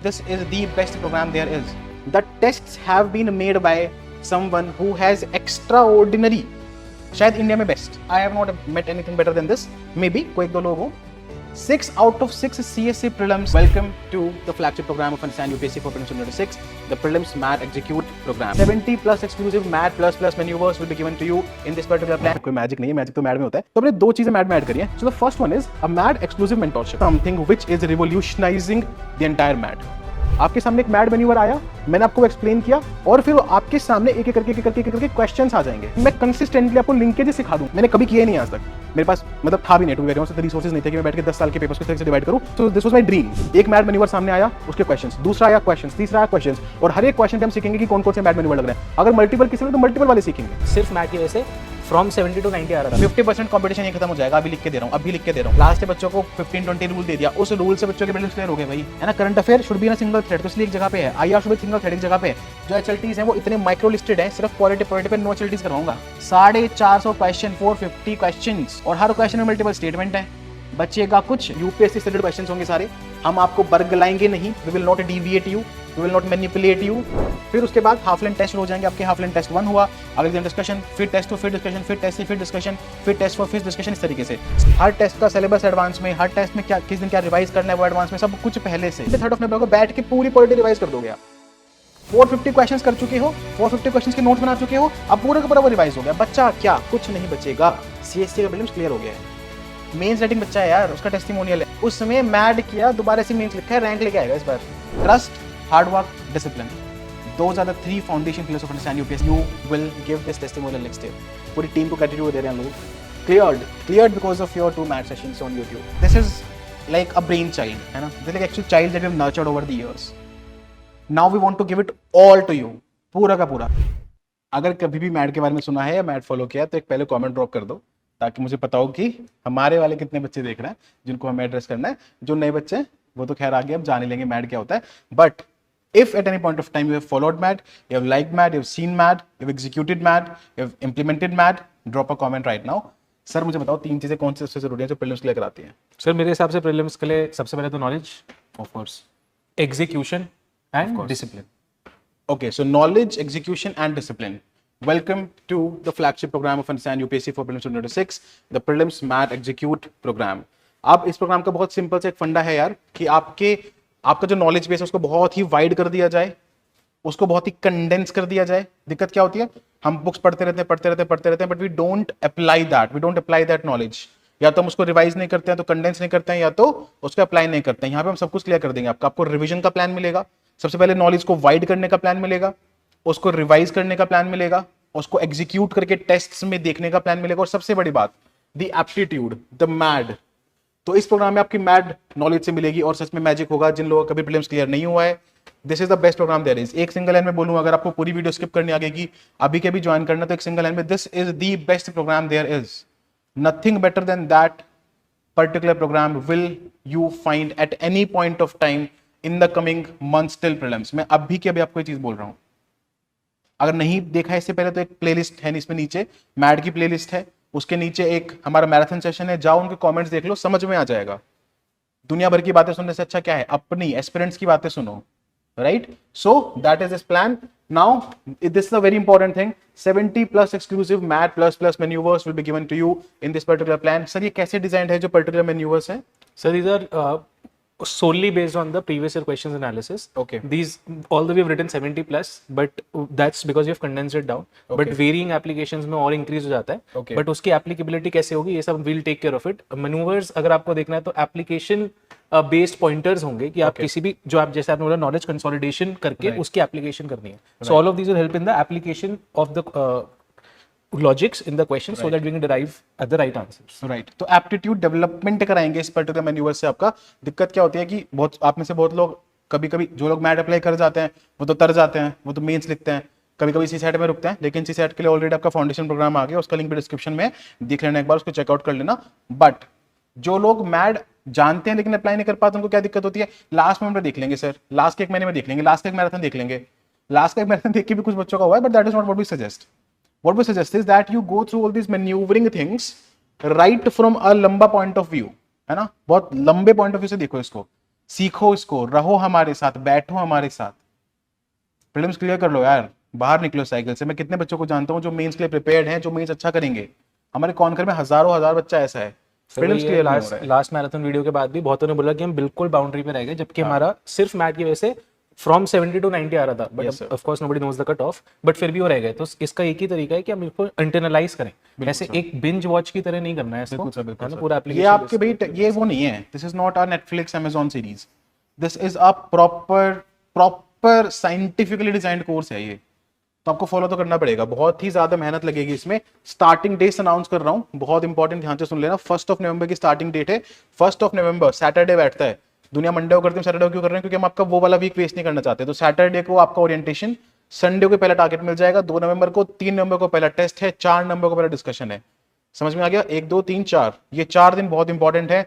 this is the best program there is. The tests have been made by someone who has extraordinary, शायद India में best. I have not met anything better than this. Maybe कोई दो लोग हो. 6 out of 6 CSC prelims. Welcome to the flagship program of Understand UPSC for Prelims 2026, the Prelims Math Execute program. 70 plus exclusive math plus maneuvers will be given to you in this particular plan. कोई magic नहीं है, magic तो math में होता है. तो हमने दो चीजें मैथ में ऐड करी हैं. So the first one is a math exclusive mentorship, something which is revolutionizing the entire math. आपके सामने एक मैड मैन्यूवर आया, मैंने आपको एक्सप्लेन किया और फिर आपके सामने एक एक करके क्वेश्चंस आ जाएंगे. मैं कंसिस्टेंटली आपको लिंकेजेस सिखा दूं. मैंने कभी किया नहीं आज तक. मेरे पास मतलब था भी नहीं, to be very honest, resources नहीं थे कि मैं बैठ के 10 साल के पेपर्स को तरह से डिवाइड करूं. So this was my dream. एक मैड मैन्यूवर सामने आया, उसके क्वेश्चंस, दूसरा आया क्वेश्चंस, तीसरा आया क्वेश्चंस, और हर एक क्वेश्चन पे हम सीखेंगे कि कौन कौन से मैड मैन्यूवर लग रहे हैं. अगर मल्टीपल किसी में तो मल्टीपल वाले सीखेंगे. सिर्फ मैथ की वजह से फ्रॉम 70 to 90 आ रहा था. 50% कंपटीशन ये खत्म हो जाएगा. अभी लिख के दे रहा हूं. लास्ट से बच्चों को 15-20 रूल दे दिया. उस रूल से बच्चों के प्रीलिम्स क्लियर हो गए भाई, है ना. Current affair should be in a single thread, तो इसलिए एक जगह पे है. IR should be single thread, एक जगह पे है. जो एचएलटीज हैं वो इतने माइक्रो लिस्टेड हैं, सिर्फ पॉलिटी पे नो एचएलटीज करवाऊंगा. 450 क्वेश्चन, 450 क्वेश्चंस, और हर क्वेश्चन में मल्टीपल स्टेटमेंट है. बच्चेगा कुछ, यूपीएससी से रिलेटेड क्वेश्चंस होंगे सारे. हम आपको बरगलाएंगे नहीं. We will not deviate you, we will not manipulate you. फिर उसके बाद हाफ लाइन टेस्ट हो जाएंगे आपके. हाफ लाइन टेस्ट 1 हुआ, अगले दिन डिस्कशन, फिर टेस्ट 2, फिर डिस्कशन, फिर टेस्ट 3, फिर डिस्कशन, फिर टेस्ट 4, फिर डिस्कशन. इस तरीके से हर टेस्ट का सिलेबस एडवांस में, हर टेस्ट में क्या किस दिन क्या रिवाइज करना है वो एडवांस में, सब कुछ पहले से. 3rd ऑफ नवंबर को बैठ के पूरी पॉलिटी रिवाइज कर दोगे आप. 450 क्वेश्चंस कर चुके हो, 450 क्वेश्चंस के नोट्स बना चुके हो, अब पूरा का पूरा वो रिवाइज हो गया. बच्चा क्या कुछ नहीं बचेगा. सीएससी का प्रीलिम्स क्लियर हो गया है. मेंस रेटिंग बच्चा है यार, उसका टेस्टिमोनियल है. उसमें मैड किया, दोबारा से मेंस लिखा है, रैंक लेके आएगा इस बार. Trust, hard work, discipline, those are the 3 foundation pillars of Understand UPSC. You will give this testimonial next year. पूरी टीम को gratitude दे रहे हैं लोग. Cleared because of your 2 math sessions on YouTube. This is like a brain child, है ना. This is like actual child that we have nurtured over the years. Now we want to give it all to you. पूरा का पूरा. अगर कभी भी mad के बारे में सुना है या मैड फॉलो किया तो एक पहले कमेंट ड्रॉप कर दो, ताकि मुझे पता हो कि हमारे वाले कितने बच्चे देख रहे हैं जिनको हमें एड्रेस करना है. जो नए बच्चे वो तो खैर आगे अब जान ही लेंगे मैड क्या होता है. But if at any point of time you have followed MAD, you have liked MAD, you have seen MAD, you have executed MAD, you have implemented MAD, drop a comment right now. Sir मुझे बताओ 3 चीजें कौन सी सबसे जरूरी है जो prelims के लिए कराती हैं. सर मेरे हिसाब से प्रीलिम्स के लिए सबसे पहले तो knowledge, of course, execution and discipline. Okay, so knowledge, execution and discipline. Welcome to the flagship program of Understand UPSC for Prelims 2026, the Prelims Math Execute program. अब इस प्रोग्राम का बहुत सिंपल से एक फंडा है यार कि आपका जो नॉलेज बेस है उसको बहुत ही वाइड कर दिया जाए, उसको बहुत ही कंडेंस कर दिया जाए. दिक्कत क्या होती है, हम बुक्स पढ़ते रहते हैं but we don't apply that knowledge. या तो हम उसको रिवाइज नहीं करते हैं, तो कंडेंस नहीं करते हैं, या तो उसको अप्लाई नहीं करते हैं. यहाँ पे हम सब कुछ क्लियर कर देंगे. आपको रिवीजन का प्लान मिलेगा. सबसे पहले नॉलेज को वाइड करने का प्लान मिलेगा, उसको रिवाइज करने का प्लान मिलेगा, उसको एग्जीक्यूट करके टेस्ट्स में देखने का प्लान मिलेगा, और सबसे बड़ी बात द एप्टीट्यूड, द मैड. तो इस प्रोग्राम में आपकी मैड नॉलेज से मिलेगी और सच में मैजिक होगा. जिन लोगों का कभी प्रीलिम्स क्लियर नहीं हुआ है, this is the best program there is. एक सिंगल लाइन में बोलूं, अगर आपको पूरी वीडियो स्किप करनी आएगी, अभी के भी ज्वाइन करना, तो एक सिंगल लाइन में this is the best program there is. Nothing better than that particular program will you find at any point of time in the coming months till prelims. मैं अभी के अभी आपको ये चीज बोल रहा हूं. अगर नहीं देखा है इससे पहले तो एक प्लेलिस्ट है इसमें नीचे, मैड की प्लेलिस्ट है, उसके नीचे एक हमारा मैराथन सेशन है. जाओ उनके कमेंट्स देख लो, समझ में आ जाएगा. दुनिया भर की बातें सुनने से अच्छा क्या है, अपनी एस्पिरेंट्स की बातें सुनो. Right, so that is this plan. Now, this is a very important thing. 70 plus exclusive math plus maneuvers will be given to you in this particular plan. Sir, ये कैसे डिजाइंड है जो particular maneuvers हैं? Sir, these are solely based on the previous year questions analysis. Okay. These, although we have written 70 plus, but that's because we have condensed it down. Okay. But varying applications में और increase हो जाता है. Okay. But उसकी applicability कैसे होगी, ये सब we'll take care of it. Maneuvers अगर आपको देखना है तो application बेस्ड पॉइंटर्स होंगे कि आप किसी भी जो आप जैसे आपने बोला नॉलेज कंसोलिडेशन करके उसकी एप्लीकेशन करनी है. So all of these will help in the application of the logics in the question so that we can derive at the right answers. Right, तो एप्टीट्यूड डेवलपमेंट कराएंगे इस पर्टिकुलर मैन्यूवर से. आपका दिक्कत क्या होती है कि बहुत आप में से बहुत लोग कभी जो लोग मैड अप्लाई कर जाते हैं वो तो तर जाते हैं, वो तो मेंस लिखते हैं, कभी सीसेट में रुकते हैं. लेकिन सीसेट के लिए ऑलरेडी आपका फाउंडेशन प्रोग्राम आ गया, उसका लिंक भी डिस्क्रिप्शन में देख लेना, एक बार उसको चेकआउट कर लेना. बट जो लोग मैड जानते हैं लेकिन अप्लाई नहीं कर पाते, उनको क्या दिक्कत होती है, लास्ट में हम देख लेंगे सर, लास्ट के 1 महीने में देख लेंगे, लास्ट का एक मैराथन देख लेंगे. लास्ट का एक मैराथन देख के भी कुछ बच्चों का हुआ है, but that is not what we suggest. What we suggest is that you go through all this manoeuvring things right from a लंबा पॉइंट ऑफ व्यू, है ना. बहुत लंबे पॉइंट ऑफ व्यू से देखो इसको. सीखो इसको, रहो हमारे साथ, बैठो हमारे साथ, प्रीलिम्स क्लियर कर लो यार, बाहर निकलो साइकिल से। मैं कितने बच्चों को जानता हूँ जो मेंस के लिए प्रिपेयर्ड हैं, जो मेंस अच्छा करेंगे। हमारे कॉन्कर में हजारों हजार बच्चा ऐसा है, प्रीलिम्स क्लियर नहीं हो रहा है। लास्ट मैराथन वीडियो के बाद भी बहुतों ने बोला कि हम बिल्कुल बाउंड्री पे रह गए, जबकि हमारा सिर्फ मैट की वजह से फ्रॉम 70 to 90 आ रहा था, but of course nobody knows the cut off, but फिर भी वो रह गए। तो इसका एक ही तरीका है कि हम इसको इंटरनलाइज करें, ऐसे एक बिंज वॉच की तरह नहीं करना है इसको, है ना, पूरा ये एप्लीकेशन। आपके भाई ये वो नहीं है, this is not a Netflix Amazon series, this is a proper scientifically designed course है ये। तो आपको फॉलो तो करना पड़ेगा, बहुत ही ज्यादा मेहनत लगेगी इसमें। स्टार्टिंग डेट अनाउंस कर रहा हूँ, बहुत इंपॉर्टेंट, ध्यान से सुन लेना। 1 नवंबर की स्टार्टिंग डेट है। 1 नवंबर सैटरडे बैठता है। दुनिया मंडे को करते हैं, सैटरडे क्यों कर रहे हैं? क्योंकि हम आपका वो वाला वीक वेस्ट नहीं करना चाहते। तो सैटरडे को आपका ओरिएंटेशन, संडे को पहला टारगेट मिल जाएगा, 2 नवंबर को, 3 नवंबर को पहला टेस्ट है, 4 नवंबर को पहला डिस्कशन है। समझ में आ गया? 1 2 3 4, ये 4 दिन बहुत इंपॉर्टेंट है।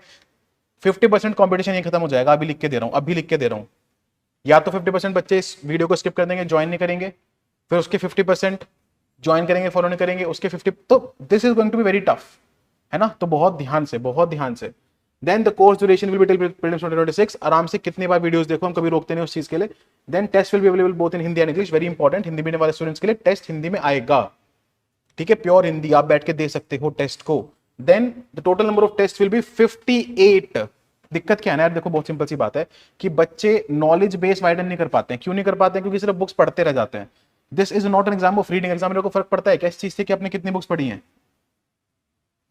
50% कॉम्पिटिशन ये खत्म हो जाएगा, अभी लिख के दे रहा हूँ, अभी लिख के दे रहा हूँ। या तो 50% बच्चे इस वीडियो को स्किप कर देंगे, ज्वाइन नहीं करेंगे, फिर उसके 50% ज्वाइन करेंगे, फॉलो नहीं करेंगे, उसके 50, तो this is going to be very tough, है ना? तो बहुत ध्यान से, बहुत ध्यान से। Then the course duration will be till prelims 2026। आराम से कितनी बार वीडियोस देखो, हम कभी रोकते नहीं उस चीज के लिए। Then test will be available both in Hindi and English, very important, Hindi medium वाले स्टूडेंट्स के लिए टेस्ट हिंदी में आएगा, ठीक है? प्योर हिंदी, आप बैठ के दे सकते हो टेस्ट को। Then the total number of test will be 58। दिक्कत क्या है ना यार, देखो बहुत सिंपल सी बात है कि बच्चे नॉलेज बेस वाइडन नहीं कर पाते हैं। क्यों नहीं कर पाते हैं? क्योंकि सिर्फ बुक्स पढ़ते रह जाते हैं। This is not an exam of reading. Examiner को फर्क पड़ता है क्या इस चीज से कि आपने कितनी बुक्स पढ़ी हैं?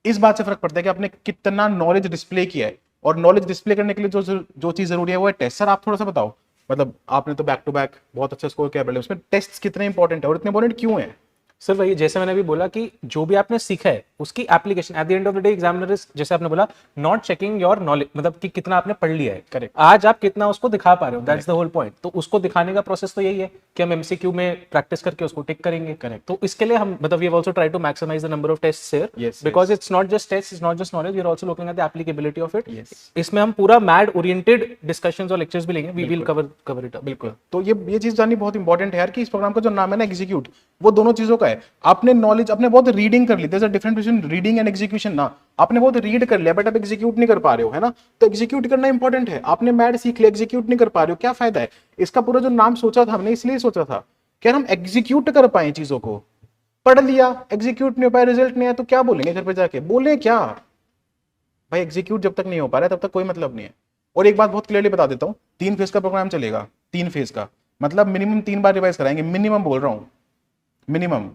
इस बात से फर्क पड़ता है कि आपने कितना नॉलेज डिस्प्ले किया है। और नॉलेज डिस्प्ले करने के लिए जो चीज जरूरी है वो है टेस्ट। सर आप थोड़ा सा बताओ, मतलब आपने तो बैक टू बैक बहुत अच्छा स्कोर किया है, उसमें टेस्ट कितने इंपॉर्टेंट है और इतने इंपॉर्टेंट क्यों है? सर वही, जैसे मैंने अभी बोला कि जो भी आपने सीखा है उसकी application, eight the end of the day examiner is, जैसे आपने बोला, नॉट चेकिंग योर नॉलेज, मतलब कि कितना आपने पढ़ लिया है, करेक्ट, आज आप कितना उसको दिखा पा रहे हो, दैट्स द होल पॉइंट। तो उसको दिखाने का प्रोसेस तो यही है कि हम एमसीक्यू में प्रैक्टिस करके उसको टिक करेंगे। करेक्ट। तो इसके लिए हम, मतलब we have also try to maximise the number of tests here, because it's not just test, it's not just knowledge, we are also looking at the applicability of it. इसमें हम पूरा मैड ओरिएंटेड डिस्कशंस और lectures भी लेंगे, we will cover it up. बिल्कुल। तो ये चीज जाननी बहुत इंपॉर्टेंट है यार कि इस प्रोग्राम का जो नाम है ना एग्जीक्यूट, वो दोनों चीजों का है। आपने नॉलेज, आपने बहुत रीडिंग कर ली, there is a difference between reading and execution ना। आपने बहुत रीड कर लिया बट आप एग्जीक्यूट नहीं कर पा रहे हो, है ना? तो एग्जीक्यूट करना इंपॉर्टेंट है। आपने मैड सीख लिया, एग्जीक्यूट नहीं कर पा रहे हो, क्या फायदा है? इसका पूरा जो नाम सोचा था हमने इसलिए सोचा था कि हम एग्जीक्यूट कर पाए चीजों को। पढ़ लिया, एग्जीक्यूट नहीं हो पाया, रिजल्ट नहीं आया, तो क्या बोलेंगे घर पे जाके? बोले क्या भाई, एग्जीक्यूट जब तक नहीं हो पा रहा है तब तक कोई मतलब नहीं है। और एक बात बहुत क्लियरली बता देता हूँ, 3 फेज का प्रोग्राम चलेगा। 3 फेज का मतलब मिनिमम 3 बार रिवाइज कराएंगे, मिनिमम बोल रहा हूँ, मिनिमम।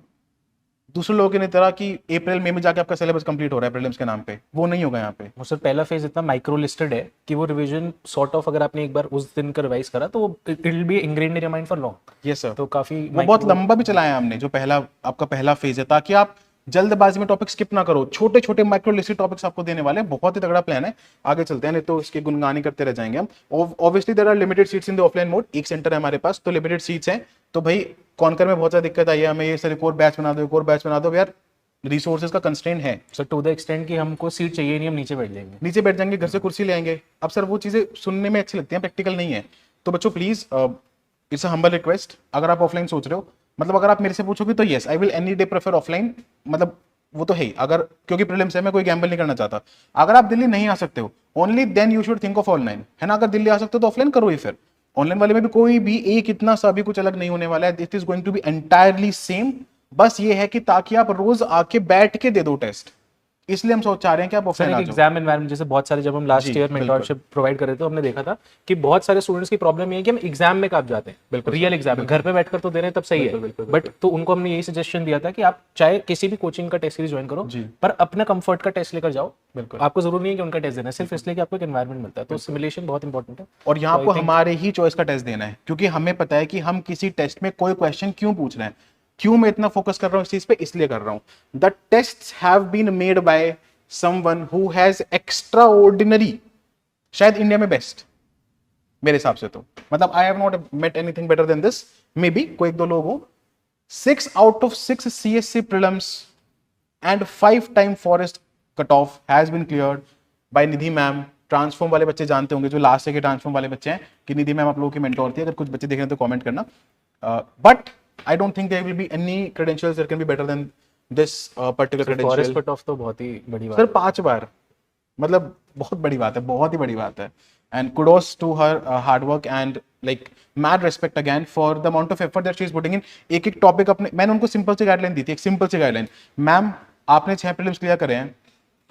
दूसरे लोगों की नहीं तरह कि अप्रैल मई में जाके आपका सिलेबस कंप्लीट हो रहा है प्रीलिम्स के नाम पे, वो नहीं होगा यहाँ पे। सर पहला फेज इतना माइक्रो लिस्टेड है कि वो रिवीजन सॉर्ट ऑफ, अगर आपने एक बार उस दिन का रिवाइज करा तो वो it will be ingrained in your mind for long. Yes sir. तो काफी वो बहुत लंबा भी चलाया हमने, जो पहला आपका पहला फेज है, ताकि आप जल्दबाजी में टॉपिक स्किप ना करो। छोटे छोटे माइक्रो लिस्टेड टॉपिक्स आपको देने वाले हैं, बहुत ही तगड़ा प्लान है। आगे चलते हैं, नहीं तो इसके गुनगानी करते रह जाएंगे हम। Obviously there are limited seats in the offline mode, एक सेंटर है हमारे पास, तो लिमिटेड सीट्स हैं। तो भाई कॉन्कर में बहुत ज्यादा दिक्कत आई है हमें, ये सर एक और बैच बना दो, एक और बैच बना दो, यार रिसोर्सेज का कंस्ट्रेंट है। सर टू द एक्सटेंड कि हमको सीट चाहिए नहीं, हम नीचे बैठ जाएंगे, नीचे बैठ जाएंगे, घर से कुर्सी ले आएंगे। अब सर वो चीजें सुनने में अच्छी लगती हैं, प्रैक्टिकल नहीं है। तो बच्चों please, it's a humble request, अगर आप ऑफलाइन सोच रहे हो, मतलब अगर आप मेरे से पूछोगे तो yes I will any day prefer offline, मतलब वो तो है ही, अगर क्योंकि प्रीलिम्स है, मैं कोई गैम्बल नहीं करना चाहता। अगर आप दिल्ली नहीं आ सकते हो, only then you should think of online, है ना? अगर दिल्ली आ सकते हो तो ऑफलाइन करो ही। फिर ऑनलाइन वाले में भी कोई भी एक इतना सा भी कुछ अलग नहीं होने वाला है, it is going to be entirely same. बस ये है कि ताकि आप रोज आके बैठ के दे दो टेस्ट, इसलिए हम सोच चाह रहे हैं कि आप ऑफलाइन आ जाओ। एग्जाम एनवायरनमेंट, जैसे बहुत सारे, जब हम लास्ट ईयर मेंटरशिप प्रोवाइड कर रहे थे तो हमने देखा था कि बहुत सारे स्टूडेंट्स की प्रॉब्लम ये है कि हम एग्जाम में कब जाते हैं, बिल्कुल रियल एग्जाम में, घर पे बैठकर तो दे रहे हैं तब सही है, बट तो उनको हमने यही सजेशन दिया था कि आप चाहे किसी भी कोचिंग का टेस्ट सीरीज ज्वाइन करो, पर अपना कंफर्ट का टेस्ट लेकर जाओ। बिल्कुल, आपको जरूरी नहीं है कि उनका टेस्ट देना है, सिर्फ इसलिए कि आपको एक एनवायरनमेंट मिलता है। तो सिमुलेशन बहुत इंपॉर्टेंट है, और यहाँ आपको हमारे ही चॉइस का टेस्ट देना है, क्योंकि हमें पता है कि हम किसी टेस्ट में कोई क्वेश्चन क्यों पूछ रहे हैं। क्यों मैं इतना फोकस कर रहा हूँ इस चीज पे? इसलिए कर रहा हूँ, the tests have been made by someone who has extraordinary, शायद इंडिया में बेस्ट मेरे हिसाब से। तो मतलब I have not met anything better than this, maybe कोई एक दो लोग हो। 6 out of 6 CSC prelims and 5 time forest cutoff has been cleared by Nidhi ma'am. Transform वाले बच्चे जानते होंगे, जो लास्ट के ट्रांसफॉर्म वाले बच्चे हैं, कि निधि मैम आप लोगों की मेंटोर थी। अगर कुछ बच्चे देख रहे हैं तो कमेंट करना। But I don't think there will be any credentials that can be better than this particular credential. Forest cut off तो बहुत ही बड़ी बात सर 5 बार, मतलब बहुत बड़ी बात है, बहुत ही बड़ी बात है। and kudos to her hard work and like mad respect again for the amount of effort that she is putting in. एक एक टॉपिक अपने, मैंने उनको सिंपल सी गाइडलाइन दी थी, एक सिंपल सी गाइडलाइन, मैम आपने 6 प्रीलिम्स क्लियर करे हैं,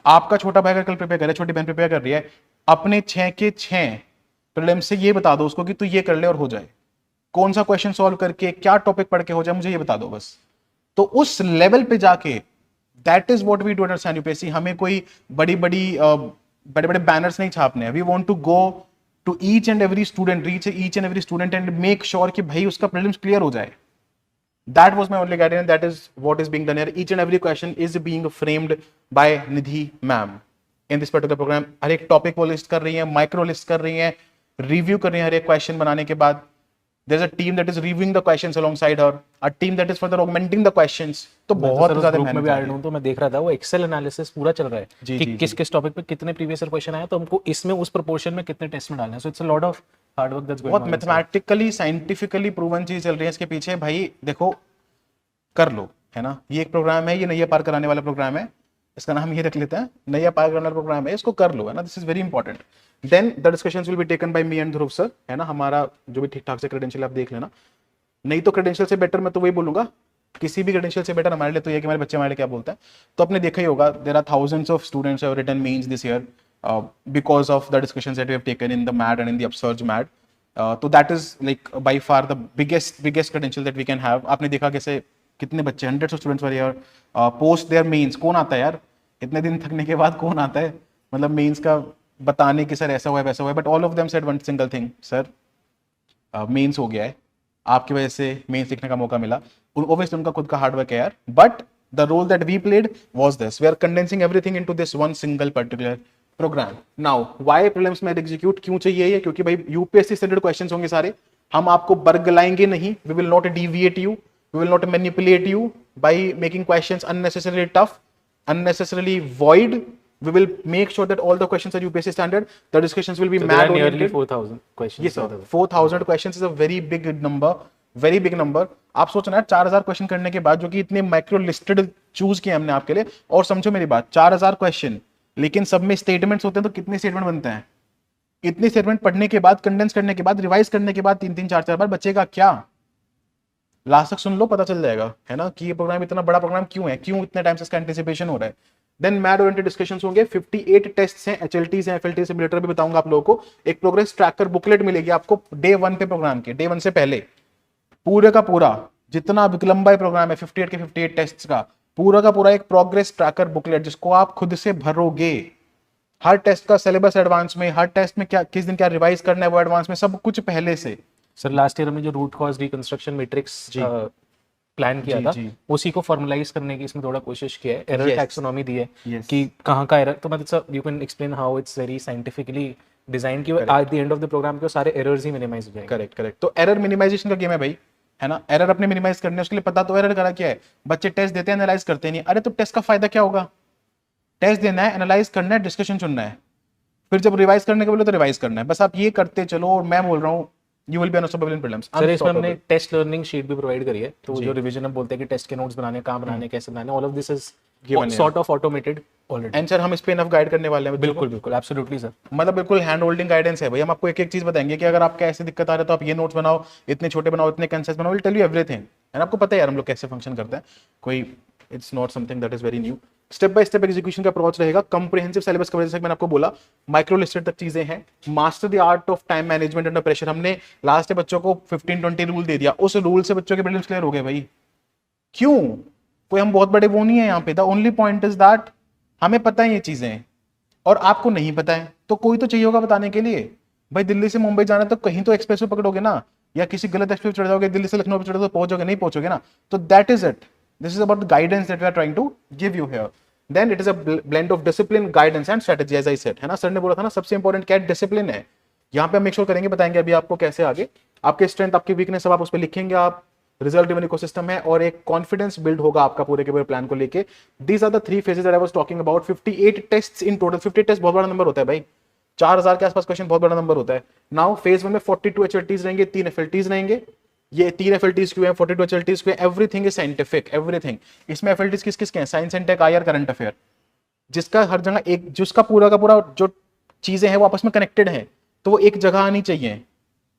आपका छोटा भाई अगर कल प्रिपेयर करे, छोटी बहन प्रिपेयर कर रही है, अपने 6 के 6 प्रीलिम्स से ये बता दो उसको कि तू ये कर ले और हो जाए, कौन सा क्वेश्चन सॉल्व करके क्या टॉपिक पढ़ के हो जाए मुझे ये बता दो बस। तो उस लेवल पे जाके that is what we do understand UPSC. हमें कोई बड़ी बड़ी बड़े बड़े बैनर्स नहीं छापने हैं, we want to go to each and every student, reach each and every student and make sure कि भाई उसका प्रीलिम्स क्लियर हो जाए। That was my only guidance. That is what is being done here. Each and every question is being framed by Nidhi ma'am in this particular program. हर एक topic वो list कर रही है, माइक्रो लिस्ट कर रही है, रिव्यू कर रही है हर एक क्वेश्चन बनाने के बाद। There's a team that is reviewing the questions alongside her, a team that is further augmenting the questions. तो बहुत ज्यादा ग्रुप में मेहनत भी है। ऐड हूं तो मैं देख रहा था वो एक्सेल एनालिसिस पूरा चल रहा है जी, कि जी, किस किस टॉपिक पे कितने प्रीवियस ईयर क्वेश्चन आया तो हमको इसमें उस प्रोपोर्शन में कितने टेस्ट में डालना है। So it's a lot of hard work that's going बहुत ऑन। मैथमेटिकली साइंटिफिकली प्रूवन चीज चल रही है इसके पीछे। भाई देखो कर लो, है ना, ये एक प्रोग्राम है, ये नैया पार कराने वाला प्रोग्राम है, इसका नाम ये रख लेते हैं, नैया पार कराने वाला प्रोग्राम है, इसको कर लो, है ना, this is very important. Then the discussions will be taken by me and Dhruv sir, है ना, हमारा जो भी ठीक ठाक से क्रेडेंशियल आप देख लेना, नहीं तो क्रेडेंशियल से बेटर मैं तो वही बोलूंगा, किसी भी क्रेडेंशियल से बेटर हमारे लिए तो ये कि हमारे बच्चे हमारे लिए क्या बोलते हैं। तो आपने देखा ही होगा, there are thousands of students have written mains this year because of the discussions that we have taken in the MAD and in the upsurge MAD. तो that is like by far the biggest credential that we can have. आपने देखा कैसे कितने बच्चे, hundreds of students were here post their mains. कौन आता है यार इतने दिन थकने के बाद, कौन आता है मतलब मेंस का बताने कि सर ऐसा हुआ है वैसा हुआ है, but all of them said one single thing, sir mains हो गया है, आपकी वजह से मेंस लिखने का मौका मिला। ऑब्वियसली उनका खुद का हार्डवर्क है यार, but the role that we played was this, we are condensing everything into this one single particular program. Now why prelims में एग्जीक्यूट क्यों चाहिए ये, क्योंकि भाई यूपीएससी स्टैंडर्ड क्वेश्चंस होंगे सारे, हम आपको बरगलाएंगे नहीं, we will not deviate you, we will not manipulate you by making questions unnecessarily tough, unnecessarily void. We will make sure that all the questions are UPSC standard. The discussions will be So mad there are nearly oriented. 4000 questions. Yes sir, 4000 questions is a very big number, very big number. आप सोचना है 4000 question करने के बाद, जो कि इतने micro listed choose किए हमने आपके लिए, और समझो मेरी बात, 4000 क्वेश्चन, लेकिन सब में स्टेटमेंट्स होते हैं, तो कितने स्टेटमेंट बनते हैं? इतने स्टेटमेंट पढ़ने के बाद, कंडेंस करने के बाद, रिवाइज करने के बाद 3-3 4-4 बार बचेगा क्या? लास्ट तक सुन लो, पता चल जाएगा, है ना, कि ये प्रोग्राम इतना बड़ा प्रोग्राम क्यों है, क्यों इतने टाइम से इसका एंटिसिपेशन हो रहा है। देन मैड ओरिएंटेड डिस्कशंस होंगे, 58 टेस्ट्स हैं, एचएलटीज हैं, एफएलटी सिमुलेटर भी बताऊंगा आप लोगों को। एक प्रोग्रेस ट्रैकर बुकलेट मिलेगी आपको डे 1 पे, प्रोग्राम के डे 1 से पहले पूरे का पूरा जितना लंबा प्रोग्राम है 58 के 58 टेस्ट्स का, पूरा का पूरा एक प्रोग्रेस ट्रैकर बुकलेट, जिसको आप खुद से भरोगे। हर टेस्ट का सिलेबस एडवांस में, हर टेस्ट में क्या किस दिन क्या रिवाइज करना है वो एडवांस में, सब कुछ पहले से। सर लास्ट ईयर हमने जो root cause reconstruction matrix plan किया था, उसी को फॉर्मलाइज करने की इसमें थोड़ा कोशिश किया है। एरर टैक्सोनॉमी दी है कि कहाँ का एरर, तो मतलब you can explain how it's very scientifically design की at the end of the program के सारे एरर्स ही मिनिमाइज हो जाएंगे। करेक्ट। तो एरर मिनिमाइजेशन का गेम है भाई, है ना, एरर अपने मिनिमाइज करने, उसके लिए पता तो एरर करा क्या है। बच्चे टेस्ट देते हैं, एनालाइज करते नहीं। अरे तो टेस्ट का फायदा क्या होगा? टेस्ट देना है, एनालाइज करना है, डिस्कशन चुनना है, फिर जब रिवाइज करने के बोले तो रिवाइज करना है, बस आप ये करते चलो। और मैं बोल रहा हूँ you will be unstoppable in prelims. Sir इसमें हमने टेस्ट लर्निंग शीट भी प्रोवाइड करी है, तो जो रिवीजन हम बोलते हैं कि टेस्ट के नोट्स बनाने, कहाँ बनाने, कैसे बनाने, all of this is sort of automated already. And sir हम इस पे इनफ गाइड करने वाले हैं। बिल्कुल एब्सोल्युटली सर, मतलब बिल्कुल हैंड होल्डिंग गाइडेंस है भाई। हम आपको एक एक चीज बताएंगे कि अगर आपका ऐसे दिक्कत आ रहा है तो आप ये नोट्स बनाओ, इतने छोटे बनाओ, इतने कंसेस बनाओ, will tell you everything. And आपको पता है यार हम लोग कैसे फंक्शन करते हैं, कोई it's not something that is very new. Step by step execution का अप्रोच रहेगा, कंप्रिहेंसिव सिलेबस कवरेज, जैसे मैंने आपको बोला, माइक्रो लिस्टेड तक चीजें हैं। Master the art of time management under pressure, हमने लास्ट में बच्चों को 15-20 रूल दे दिया, उस रूल से बच्चों के प्रीलिम्स क्लियर हो गए भाई। क्यों? कोई हम बहुत बड़े वो नहीं है यहाँ पे। The only point is that हमें पता है ये चीजें और आपको नहीं पता है, तो कोई तो चाहिए होगा बताने के लिए। भाई दिल्ली से मुंबई जाना तो कहीं तो एक्सप्रेस पकड़ोगे ना, या किसी गलत एक्सप्रेस चढ़ जाओगे, दिल्ली से लखनऊ पे चढ़ोगे तो पहुंचोगे, नहीं पहुंचोगे ना। तो that is it, this is about the guidance that we are trying to give you here. Then it is a blend of discipline, guidance and strategy, as I said, है ना। सर ने बोला था ना सबसे इंपॉर्टेंट क्या discipline है। यहाँ पे हम मेक श्योर करेंगे, बताएंगे अभी आपको कैसे आगे आपके स्ट्रेंथ, आपकी वीकनेस सब आप उस पर लिखेंगे। आप रिजल्ट ड्रिवन इकोसिस्टम है और एक कॉन्फिडेंस बिल्ड होगा आपका पूरे के पूरे प्लान को लेके। These are the 3 phases that I was talking about। 58 tests in total. 50 test बहुत बड़ा नंबर होता है भाई, 4000 के आसपास क्वेश्चन बहुत बड़ा नंबर होता है। नाउ फेज 1 में 42 HLTs रहेंगे, 3 FLTs रहेंगे। ये 3 FLTs क्यों है, 42 HLTs क्यों है? Everything is scientific, everything. इसमें FLTs किस किस के हैं? Science and tech, IR, current affair, जिसका हर जगह एक, जिसका पूरा का पूरा जो चीजें हैं वो आपस में कनेक्टेड हैं। तो वो एक जगह आनी चाहिए,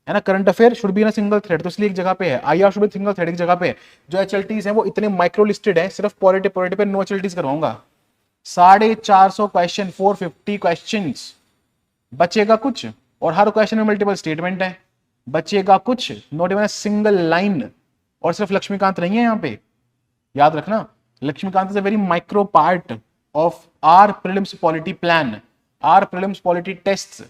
है ना। Current affair should be in a single thread, तो इसलिए एक जगह पे है। IR should be single thread, एक जगह पे है। जो एचएलटीज हैं वो इतने माइक्रो लिस्टेड है, सिर्फ पॉलिटी पे नो एचएलटीज करवाऊंगा। 450 क्वेश्चन, 450 क्वेश्चन, बचेगा कुछ? और हर क्वेश्चन में मल्टीपल स्टेटमेंट है, बचेगा कुछ? Not even a single line. और सिर्फ लक्ष्मीकांत नहीं है यहाँ पे, याद रखना, Laxmikanth is a very micro part of our prelims polity plan, our prelims polity test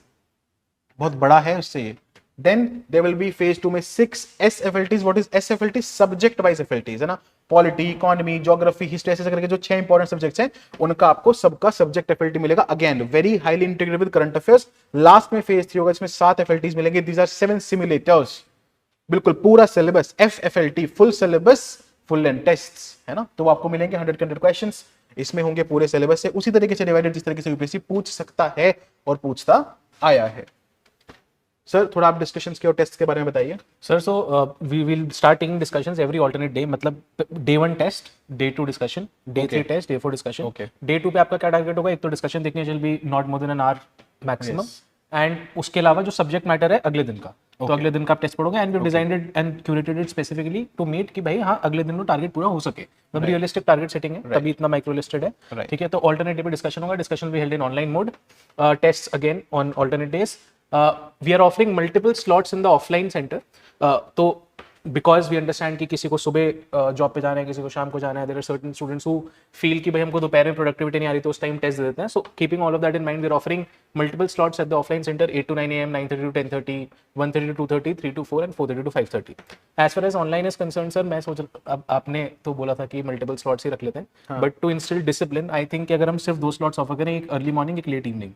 बहुत बड़ा है उससे। Then there will be phase 2 में 6 SFLTs। What is SFLT? Subject wise FLTs, है ना। पॉलिटी, इकोनॉमी, ज्योग्राफी, हिस्ट्री, ऐसे करके जो 6 इंपॉर्टेंट सब्जेक्ट्स हैं उनका आपको सबका सब्जेक्ट FLT मिलेगा। Again very highly integrated with current affairs. Last में फेज 3 होगा, इसमें 7 FLTs मिलेंगे। दीज आर 7 सिमुलेटर्स, बिल्कुल पूरा syllabus FFLT, full syllabus, full length tests, है ना। तो वो आपको मिलेंगे 100 के 100 क्वेश्चंस, इसमें होंगे पूरे सिलेबस से उसी तरीके से डिवाइडेड जिस तरीके से यूपीएससी पूछ सकता है और पूछता आया है। सर थोड़ा आप डिस्कशंस के और टेस्ट के बारे में बताइए। Sir so we will start taking discussions every alternate day, मतलब day 1 test, day 2 discussion, day 3 test, day 4 discussion. Day 2 पे आपका क्या टारगेट होगा? एक तो डिस्कशन देखने will be not more than an hour maximum, and उसके अलावा जो सब्जेक्ट मैटर है अगले दिन का, तो अगले दिन का आप टेस्ट पढ़ोगे। And we designed it and curated it specifically to meet कि भाई हाँ अगले दिन वो टारगेट पूरा हो सके, मतलब रियलिस्टिक टारगेट सेटिंग है, तभी इतना माइक्रो लिस्टेड है, ठीक है। तो ऑल्टरनेट डे पे डिस्कशन होगा, डिस्कशन भी held in online mode, test again on alternate days. We are offering multiple slots in the offline centre, तो बिकॉज वी अंडरस्टैंड कि किसी को सुबह जॉब पे जाना है, किसी को शाम को जाना है, there are certain students who feel कि भाई हमको दोपहर में प्रोडक्टिविटी नहीं आ रही तो उस टाइम टेस्ट दे देते हैं। So keeping all of that in mind, we are offering multiple slots at the offline centre 8 to 9 AM, 9:30 to 10:30, 1:30 to 2:30, 3 to 4 and 4:30 to 5:30। As far as online is concern sir, मैं सोच अब आपने तो बोला था कि मल्टीपल स्लॉट्स ही रख लेते हैं, but to instil discipline I think अगर हम सिर्फ 2 स्लॉट्स ऑफर करें, एक अर्ली मॉर्निंग एक लेट इवनिंग,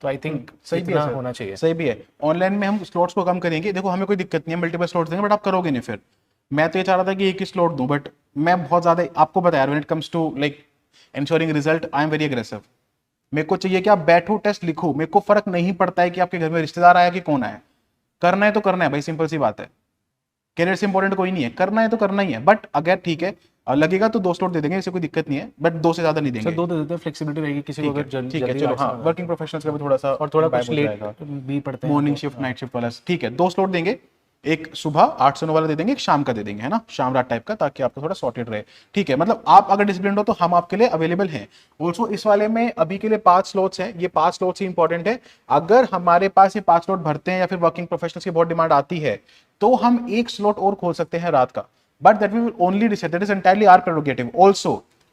तो आई थिंक सही भी है, होना चाहिए। सही भी है। ऑनलाइन में हम स्लॉट्स को कम करेंगे, देखो हमें कोई दिक्कत नहीं है मल्टीपल स्लॉट्स देंगे, बट आप करोगे नहीं। फिर मैं तो ये चाह रहा था कि एक ही स्लॉट दूं, बट मैं बहुत ज्यादा आपको बताया, when it comes to like ensuring result I am very aggressive. मेरे को चाहिए कि आप बैठो, टेस्ट लिखो, मेरे को फर्क नहीं पड़ता है कि आपके घर में रिश्तेदार आया कि कौन आया। करना है तो करना है भाई, सिंपल सी बात है। कैरियर से इंपॉर्टेंट कोई नहीं है, करना है तो करना ही है। बट अगर ठीक है लगेगा तो 2 स्लॉट दे देंगे, इससे कोई दिक्कत नहीं है, बट 2 से ज्यादा नहीं देंगे। सर 2 दे देते हैं, फ्लेक्सिबिलिटी रहेगी किसी को अगर जल्दी ठीक है, चलो हाँ, वर्किंग प्रोफेशनल्स का भी थोड़ा सा और थोड़ा vibe कुछ हो लेट जाएगा। भी पड़ते हैं, मॉर्निंग शिफ्ट, नाइट शिफ्ट वाला, ठीक है। 2 स्लॉट देंगे, एक सुबह 8 से 9 वाला दे देंगे, एक शाम का दे देंगे, है ना, शाम रात टाइप का, ताकि आपका थोड़ा सॉर्टेड रहे। ठीक है, मतलब आप अगर डिसिप्लिन हो तो हम आपके लिए अवेलेबल हैं। ऑल्सो इस वाले में अभी के लिए 5 स्लॉट्स हैं, ये 5 स्लॉट्स ही इंपॉर्टेंट है। अगर हमारे पास ये 5 स्लॉट भरते हैं या फिर वर्किंग प्रोफेशनल्स की बहुत डिमांड आती है तो हम एक स्लॉट और खोल सकते हैं रात का, but that we will only decide, that is entirely our prerogative.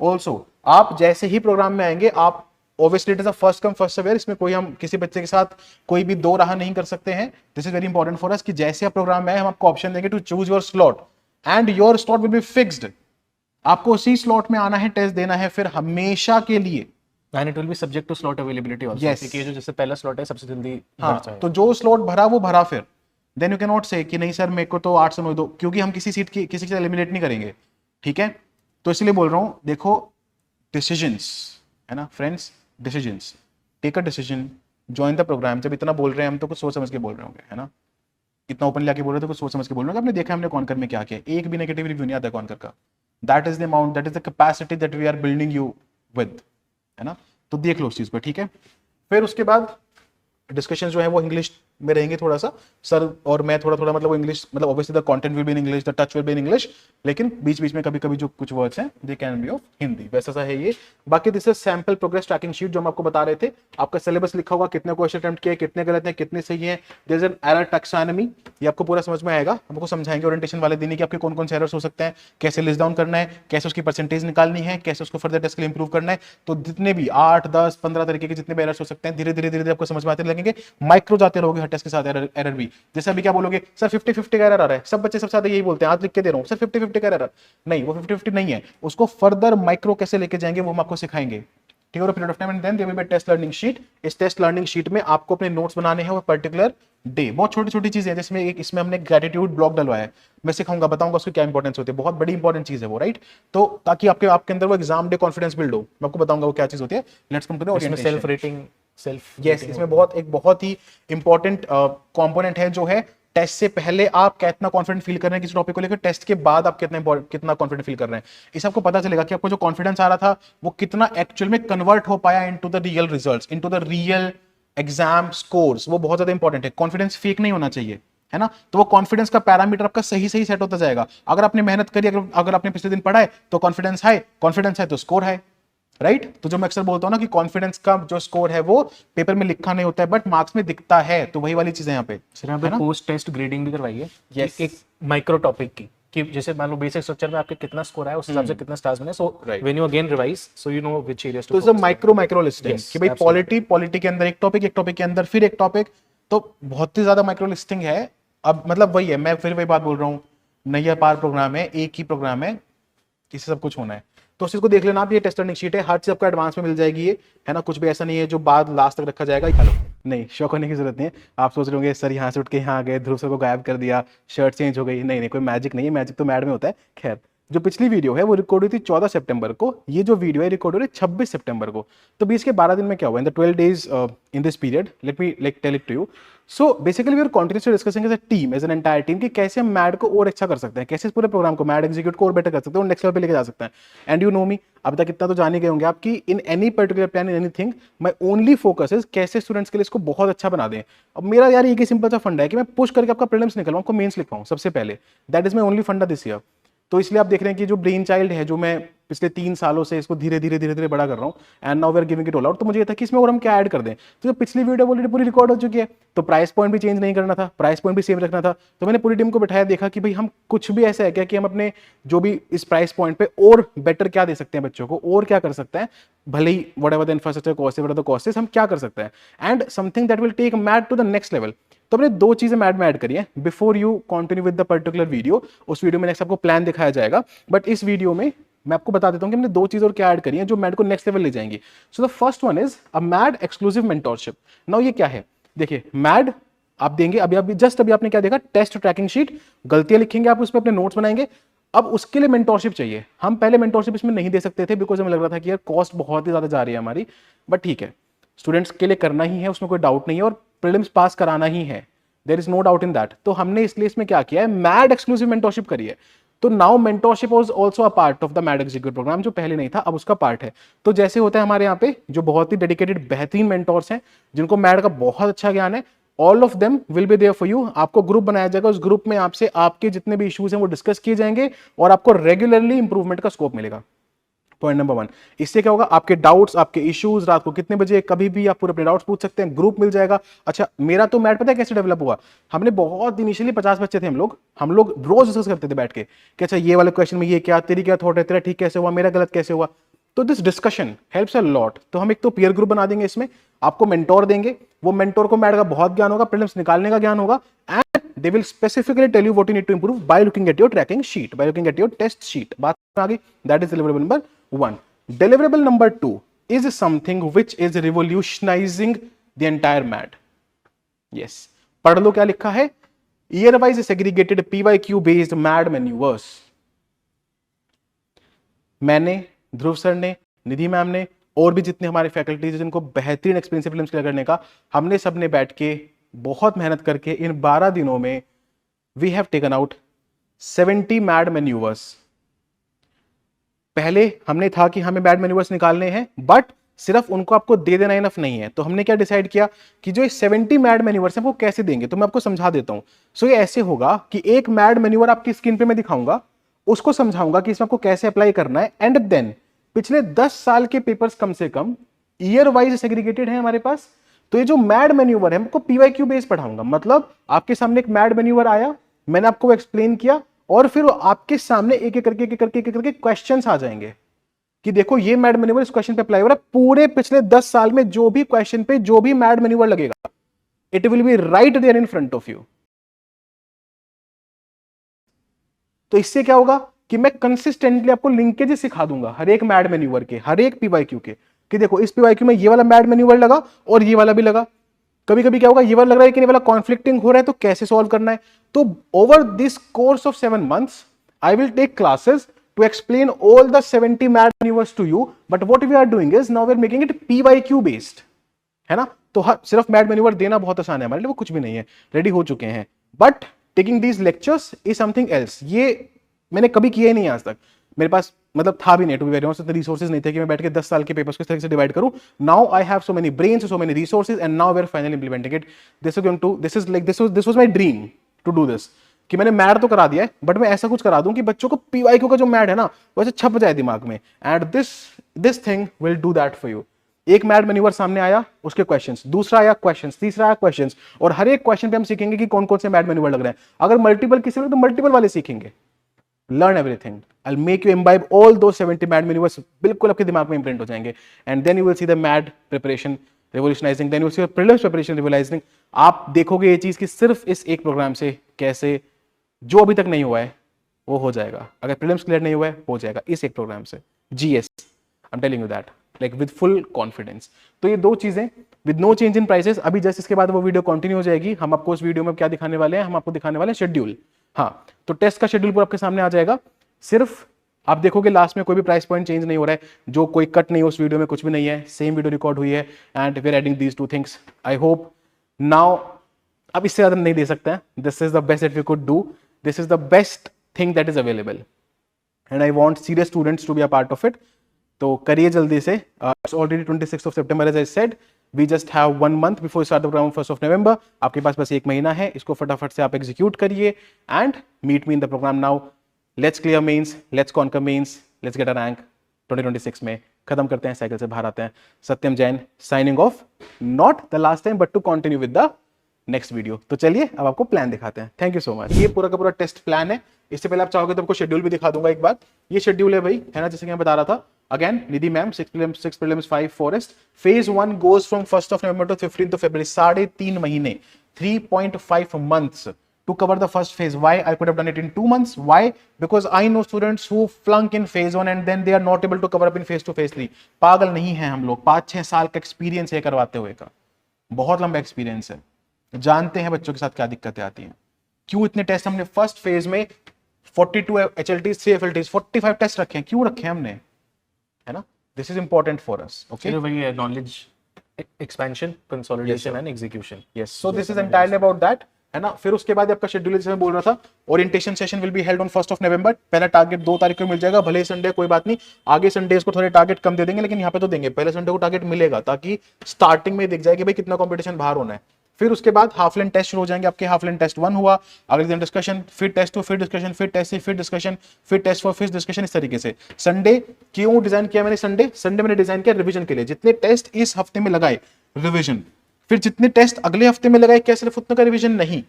Also आप जैसे ही प्रोग्राम में आएंगे, आप obviously it is a first come first serve, इसमें कोई हम किसी बच्चे के साथ कोई भी 2 राह नहीं कर सकते हैं। This is very important for us कि जैसे आप प्रोग्राम में आए हम आपको ऑप्शन देंगे to choose your slot and your slot will be fixed. आपको उसी स्लॉट में आना है, टेस्ट देना है फिर हमेशा के लिए, and it will be subject to slot availability also. Yes. क्योंकि ये जो जैसे पहला स्लॉट है सबसे जल्दी भर हाँ, जाए। तो जो स्लॉट भरा वो भरा, फिर देन यू कैन नॉट से कि नहीं सर मेरे को तो 8 से 9 दो, क्योंकि हम किसी सीट की किसी से एलिमिनेट नहीं करेंगे। ठीक है, तो इसलिए बोल रहा हूं, देखो डिसीजंस, है ना friends, decisions, take a decision, join the program. जब इतना बोल रहे हैं हम तो कुछ सोच समझ के बोल रहे होंगे, है ना, इतना ओपनली आके बोल रहे थे, कुछ सोच समझ के बोल रहे होंगे। आपने देखा हमने कॉन्कर में क्या किया, एक भी नेगेटिव रिव्यू नहीं आता कॉन्कर का। That is the amount, that is the capacity that we are building you with, है ना। तो देख लो उस चीज पर, ठीक है। फिर उसके बाद डिस्कशन जो है वो इंग्लिश में रहेंगे थोड़ा सा, सर और मैं थोड़ा थोड़ा, मतलब इंग्लिश, मतलब obviously the content will be in English, the touch will be in English, लेकिन बीच बीच में कभी कभी जो कुछ वर्ड्स हैं they can be of Hindi, वैसा सा है ये। बाकी this is sample progress tracking sheet जो हम आपको बता रहे थे। आपका सिलेबस लिखा होगा, कितने क्वेश्चन अटेम्प्ट किए, कितने गलत हैं, कितने सही हैं, there is an error taxonomy, ये आपको पूरा समझ में आएगा। हमको समझाएंगे ओरिएंटेशन वाले दिन कि आपके कौन कौन से एरर्स हो सकते हैं, कैसे लिस्ट डाउन करना है, कैसे उसकी परसेंटेज निकालनी है, कैसे उसको फर्दर टेस्ट के लिए इंप्रूव करना है। तो जितने भी 8, 10, 15 तरीके के जितने भी एरर्स हो सकते हैं, धीरे धीरे आपको समझ में आते लगेंगे। माइक्रो जाते रहोगे हर टेस्ट के साथ एरर भी। जैसे अभी क्या बोलोगे, सर 50-50 का एरर आ रहा है, सब बच्चे सबसे ज्यादा यही बोलते हैं, आज लिख के दे रहा हूं सर 50-50 का एरर। नहीं, वो 50-50 नहीं है, उसको फर्दर माइक्रो कैसे लेके जाएंगे वो हम आपको सिखाएंगे, ठीक है। Period of time and then there will be test learning sheet. इस टेस्ट लर्निंग शीट में आपको अपने नोट्स बनाने हैं वो पर्टिकुलर डे। बहुत छोटी छोटी चीजें हैं, जिसमें एक इसमें हमने ग्रेटिट्यूड ब्लॉक डलवाया है, मैं सिखाऊंगा, बताऊंगा उसकी क्या इंपॉर्टेंस होती है, बहुत बड़ी इंपॉर्टेंट चीज है वो, राइट। तो ताकि आपके अंदर वो एग्जाम डे कॉन्फिडेंस बिल्ड हो, मैं आपको बताऊंगा वो क्या चीज होती है। Let's come to the orientation. Self rating, self yes, इसमें एक बहुत ही इंपॉर्टेंट कंपोनेंट है जो है टेस्ट से पहले आप कितना कॉन्फिडेंट फील कर रहे हैं किसी टॉपिक को लेकर, टेस्ट के बाद आप कितना कॉन्फिडेंट फील कर रहे हैं। इससे आपको पता चलेगा कि आपको जो कॉन्फिडेंस आ रहा था वो कितना एक्चुअल में कन्वर्ट हो पाया into the real results, into the real exam scores वो बहुत ज्यादा इंपॉर्टेंट है। कॉन्फिडेंस फेक नहीं होना चाहिए, है ना। तो वो कॉन्फिडेंस का पैरामीटर आपका सही सही सेट होता जाएगा। अगर आपने मेहनत करी, अगर आपने पिछले दिन पढ़ा है तो कॉन्फिडेंस है तो स्कोर है, राइट। तो जो मैं अक्सर बोलता हूँ ना कि कॉन्फिडेंस का जो स्कोर है वो पेपर में लिखा नहीं होता है बट मार्क्स में दिखता है, तो वही वाली चीजें यहाँ पे। सर यहाँ पे पोस्ट टेस्ट ग्रेडिंग भी करवाई है Yes. एक माइक्रो टॉपिक की, कि जैसे मान लो बेसिक स्ट्रक्चर में आपके कितना स्कोर आया उस हिसाब से कितना स्टार्स बने, so when you again revise so you know which areas to. तो माइक्रो लिस्टिंग कि भाई पॉलिटी के अंदर एक टॉपिक के अंदर फिर एक टॉपिक, तो बहुत ही ज्यादा माइक्रो लिस्टिंग है। अब मतलब वही है, मैं फिर वही बात बोल रहा हूँ, नैया पार प्रोग्राम है, एक ही प्रोग्राम है, इससे सब कुछ होना है। तो उस चीज को देख लेना आप, ये टेस्ट लर्निंग शीट है, हर चीज आपको एडवांस में मिल जाएगी ये, है ना। कुछ भी ऐसा नहीं है जो बाद लास्ट तक रखा जाएगा। हेलो, नहीं शौक होने की जरूरत नहीं है। आप सोच रहे होंगे सर यहाँ से उठ के यहाँ आ गए, ध्रुव सर को गायब कर दिया, शर्ट चेंज हो गई। नहीं, कोई मैजिक नहीं है, मैजिक तो मैड में होता है। खैर, जो पिछली वीडियो है वो रिकॉर्ड हुई थी 14 सितंबर को, ये जो वीडियो है रिकॉर्ड हो रही है 26 सितंबर को। तो बीच के 12 दिन में क्या हुआ in the 12 days in this period, let me tell it to you. So basically we are continuously discussing as a team, as an entire team, कि कैसे हम मैड को और अच्छा कर सकते हैं, कैसे इस पूरे प्रोग्राम को मैड एग्जीक्यूट को और बेटर कर सकते हैं और नेक्स्ट लेवल पे लेके जा सकते हैं। एंड यू नो मी, अब तक इतना तो जान ही गए होंगे आप कि in any particular plan, in anything, my only focus is कैसे स्टूडेंट्स के लिए इसको बहुत अच्छा बना दें। अब मेरा यार एक ही सिंपल सा फंडा है कि मैं पुश करके आपका प्रीलिम्स निकलवाऊं, आपको मेंस लिखवाऊं सबसे पहले। दैट इज माय ओनली फंडा दिस ईयर। तो इसलिए आप देख रहे हैं कि जो ब्रेन चाइल्ड है, जो मैं पिछले 3 सालों से इसको धीरे धीरे बड़ा कर रहा हूँ, and now we are giving it all out. तो मुझे ये था कि इसमें और हम क्या ऐड कर दें। तो जो पिछली वीडियो ऑलरेडी पूरी रिकॉर्ड हो चुकी है, तो प्राइस पॉइंट भी चेंज नहीं करना था, प्राइस पॉइंट भी सेम रखना था। तो मैंने पूरी टीम को बिठाया, देखा कि भाई हम कुछ भी ऐसा है क्या कि हम अपने जो भी इस प्राइस पॉइंट पे और बेटर क्या दे सकते हैं बच्चों को, और क्या कर सकते हैं, भले ही whatever the infrastructure cost, whatever the cost, हम क्या कर सकते हैं, and something that will take MAD to the next level. तो हमने 2 चीजें मैड में ऐड करी है। Before you continue with the particular video, उस वीडियो में नेक्स्ट आपको प्लान दिखाया जाएगा, बट इस वीडियो में मैं आपको बता देता हूं कि हमने 2 चीज और क्या ऐड करी है जो मैड को नेक्स्ट लेवल ले जाएंगी। So the first one is a mad exclusive mentorship. Now ये क्या है, देखिए मैड आप देंगे, अभी आपने क्या देखा, टेस्ट ट्रैकिंग शीट, गलतियां लिखेंगे आप उस पर, अपने नोट्स बनाएंगे। अब उसके लिए मेंटोरशिप चाहिए। हम पहले मेंटोरशिप इसमें नहीं दे सकते थे बिकॉज हमें लग रहा था कि यार कॉस्ट बहुत ही ज्यादा जा रही है हमारी, बट ठीक है, स्टूडेंट्स के लिए करना ही है, उसमें कोई डाउट नहीं है, और प्रीलिम्स पास कराना ही है, there is no doubt in that. तो हमने इसलिए इसमें क्या किया है, मैड एक्सक्लूसिव मेंटोरशिप करी है। तो now mentorship was also a part of the mad executive programme, जो पहले नहीं था, अब उसका पार्ट है। तो जैसे होता है हमारे यहाँ पे जो बहुत ही डेडिकेटेड बेहतरीन मेंटोर्स हैं, जिनको मैड का बहुत अच्छा ज्ञान है, all of them will be there for you. आपको ग्रुप बनाया जाएगा, उस ग्रुप में आपसे आपके जितने भी इश्यूज हैं वो डिस्कस किए जाएंगे, और आपको रेगुलरली इंप्रूवमेंट का स्कोप मिलेगा। पॉइंट नंबर 1, इससे क्या होगा, आपके डाउट्स, आपके इश्यूज, रात को कितने बजे, कभी भी आप पूरे अपने डाउट्स पूछ सकते हैं, ग्रुप मिल जाएगा। अच्छा, मेरा तो मैड पता है कैसे डेवलप हुआ, हमने बहुत इनिशियली 50 बच्चे थे, हम लोग रोज डिस्कस करते थे बैठ के कि अच्छा ये वाले क्वेश्चन में ये क्या, तेरी क्या थॉट है, तेरा ठीक कैसे हुआ, मेरा गलत कैसे हुआ। तो this discussion helps a lot. तो हम एक तो पीयर ग्रुप बना देंगे, इसमें आपको मेंटोर देंगे, वो मेंटोर को मैड का बहुत ज्ञान होगा, प्रीलिम्स निकालने का ज्ञान होगा, and they will specifically tell you what you need to improve by looking at your tracking sheet, by looking at your test sheet. बात आ गई, that is deliverable number 1। Deliverable number 2 is something which is revolutionizing the entire MAD. Yes. पढ़ लो क्या लिखा है, year wise segregated PYQ based MAD maneuvers। मैंने, ध्रुव sir ने, निधि ma'am ने, और भी जितने हमारे फैकल्टीज जिनको बेहतरीन एक्सपीरियंस है फिल्म्स क्लियर करने का, हमने सबने बैठ के बहुत मेहनत करके इन 12 दिनों में we have taken out 70 mad manoeuvres. पहले हमने था कि हमें मैड मैन्यूवर्स निकालने हैं, बट सिर्फ उनको आपको दे देना इनफ नहीं है। तो हमने क्या डिसाइड किया कि जो 70 मैड मैन्यूवर्स हैं वो कैसे देंगे, तो मैं आपको समझा देता हूं। सो ये ऐसे होगा कि एक मैड मैन्यूवर आपकी स्क्रीन पे मैं दिखाऊंगा, उसको समझाऊंगा कि इसमें आपको कैसे अप्लाई करना है, एंड देन पिछले 10 साल के पेपर्स कम से कम ईयर वाइज सेग्रीगेटेड है हमारे पास। तो ये जो मैड मैन्यूवर है हमको पीवाईक्यू बेस पढ़ाऊंगा, मतलब आपके सामने एक मैड मैन्यूवर आया, मैंने आपको एक्सप्लेन किया, और फिर आपके सामने एक एक करके क्वेश्चंस आ जाएंगे कि देखो ये मैड मैन्यूवर इस क्वेश्चन पे अप्लाई हो रहा है। पूरे पिछले 10 साल में जो भी क्वेश्चन पे जो भी मैड मैन्यूवर लगेगा, it will be right there in front of you. तो इससे क्या होगा कि मैं कंसिस्टेंटली आपको लिंकेजेस सिखा दूंगा हर एक मैड मैन्यूवर के, हर एक पीवाईक्यू के, कि देखो इस पीवाईक्यू में ये वाला मैड मैन्यूवर लगा और ये वाला भी लगा। कभी कभी क्या होगा, ये वाला लग रहा है कि ये वाला कॉन्फ्लिक्टिंग हो रहा है, तो कैसे सॉल्व करना है। तो over this course of 7 months I will take classes to explain all the 70 mad maneuvers to you, but what we are doing is now we are making it PYQ based, है ना। तो सिर्फ mad manoeuvre देना बहुत आसान है हमारे लिए, वो कुछ भी नहीं है, रेडी हो चुके हैं। But taking these lectures is something else. ये मैंने कभी किया ही नहीं आज तक। मेरे पास मतलब था भी नहीं, टू बी वेरी ऑनेस्ट, इतने रिसोर्सेज नहीं थे कि मैं बैठ के 10 साल के पेपर्स को इस तरीके से डिवाइड करूं. Now I have so many brains, so many resources, and now we are finally implementing it. This was my dream to do this, कि मैंने मैड तो करा दिया है, बट मैं ऐसा कुछ करा दूं कि बच्चों को पीवाईक्यू का जो मैड है ना वैसे छप जाए दिमाग में. And this thing will do that for you. एक मैड मैन्यूवर सामने आया, उसके क्वेश्चंस, दूसरा आया क्वेश्चंस, तीसरा आया क्वेश्चंस, और हर एक क्वेश्चन पे हम सीखेंगे कि कौन कौन से मैड मैन्यूवर लग रहे हैं. अगर मल्टीपल किसी तो मल्टीपल वाले सीखेंगे. Learn everything. I'll make you imbibe all those 70 mad maneuvers, बिल्कुल आपके दिमाग में इम्प्रिंट हो जाएंगे. And then you will see the MAD preparation revolutionising, then you will see the prelims preparation revolutionising. आप देखोगे ये चीज कि सिर्फ इस एक प्रोग्राम से कैसे जो अभी तक नहीं हुआ है वो हो जाएगा. अगर प्रीलिम्स क्लियर नहीं हुआ है हो जाएगा इस एक प्रोग्राम से. GS, I am telling you that, like with full confidence. तो ये दो चीजें with no change in prices. अभी जस्ट इसके बाद वो वीडियो कंटिन्यू हो जाएगी. हम आपको इस वीडियो में क्या दिखाने वाले हैं, हम आपको दिखाने वाले हैं शेड्यूल. हाँ, तो टेस्ट का शेड्यूल पूरा आपके सामने आ जाएगा. सिर्फ आप देखोगे लास्ट में कोई भी प्राइस पॉइंट चेंज नहीं हो रहा है, जो कोई कट नहीं है उस वीडियो में, कुछ भी नहीं है, सेम वीडियो रिकॉर्ड हुई है. And we are adding these two things. I hope now, अब इससे ज्यादा नहीं दे सकते हैं. This is the best that we could do. This is the best thing that is available, and I want serious students to be a part of it. तो करिए जल्दी से. It's already 26 of September as I said. We just have 1 month before start the programme 1 November. आपके पास बस 1 महीना है, इसको फटाफट से आप एग्जीक्यूट करिए and meet me in the programme now. Let's clear mains, let's conquer mains, let's get a rank. 2026 में खत्म करते हैं, साइकिल से बाहर आते हैं. Satyam Jain signing off, not the last time but to continue with the next video. तो चलिए अब आपको प्लान दिखाते हैं. Thank you so much. ये पूरा का पूरा टेस्ट प्लान है. इससे पहले आप चाहोगे तो आपको शेड्यूल भी दिखा दूंगा एक बार. ये शेड्यूल है भाई, है ना, जैसे कि मैं बता रहा था. Again Nidhi ma'am 6 prelims 5 forest. Phase 1 goes from 1 November to 15 February. 3.5 महीने, 3.5 months to cover the first phase. Why I could have done it in 2 months? Why? Because I know students who flunk in phase 1 and then they are not able to cover up in phase 2 phase 3. पागल नहीं है हम लोग. 5-6 साल का experience है करवाते हुए का, बहुत लंबा एक्सपीरियंस है. जानते हैं बच्चों के साथ क्या दिक्कतें आती हैं. क्यों इतने टेस्ट हमने फर्स्ट फेज में 42 HLTs, 3 FLTs, 45 टेस्ट रखे हैं, क्यों रखे हैं हमने, है ना. This is important for us. Okay, वही है, knowledge expansion, consolidation and execution. Yes, so this is entirely about that, है ना. फिर उसके बाद आपका शेड्यूल जैसे मैं बोल रहा था, orientation session will be held on 1 November. पहला टारगेट 2 तारीख को मिल जाएगा, भले ही संडे कोई बात नहीं, आगे संडेज को थोड़े टारगेट कम दे देंगे, लेकिन यहाँ पे तो देंगे. पहले संडे को टारगेट मिलेगा ताकि स्टार्टिंग में दिख जाए कि भाई कितना कॉम्पिटिशन बाहर होना है. फिर उसके बाद हाफ लाइन टेस्ट शुरू हो जाएंगे आपके. हाफ लाइन टेस्ट 1 हुआ, अगले दिन डिस्कशन, फिर टेस्ट 2, फिर डिस्कशन, फिर टेस्ट 3, फिर डिस्कशन, फिर टेस्ट 4, फिर डिस्कशन. इस तरीके से संडे क्यों डिजाइन किया मैंने. संडे मैंने डिजाइन किया रिवीजन के लिए. जितने टेस्ट इस हफ्ते में लगाए रिवीजन, फिर जितने टेस्ट अगले हफ्ते में लगाए, क्या सिर्फ उतना का रिवीजन नहीं,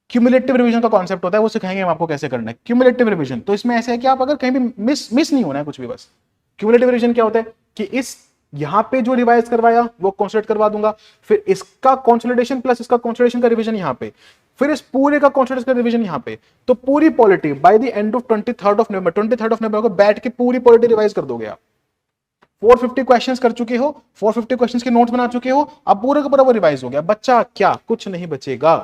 क्यूमुलेटिव रिवीजन का कॉन्सेप्ट होता है, वो सिखाएंगे हम आपको कैसे करना है क्यूमुलेटिव रिवीजन. तो इसमें ऐसा है कि आप अगर कहीं भी मिस नहीं होना है कुछ भी. बस क्यूमुलेटिव रिवीजन क्या होता है कि इस यहां पे जो रिवाइज करवाया वो कंसोलिडेट करवा दूंगा, फिर इसका कंसोलिडेशन प्लस इसका कंसोलिडेशन का रिवीजन यहां पे, फिर इस पूरे का कंसोलिडेशन का रिवीजन यहां पे. तो पूरी polity by the end of 23rd November को बैठ के पूरी पॉलिटी रिवाइज कर दोगे आप. 450 क्वेश्चंस कर चुके हो, 450 क्वेश्चंस के नोट्स बना चुके हो, अब पूरा का पूरा वो रिवाइज हो गया. बच्चा क्या, कुछ नहीं बचेगा.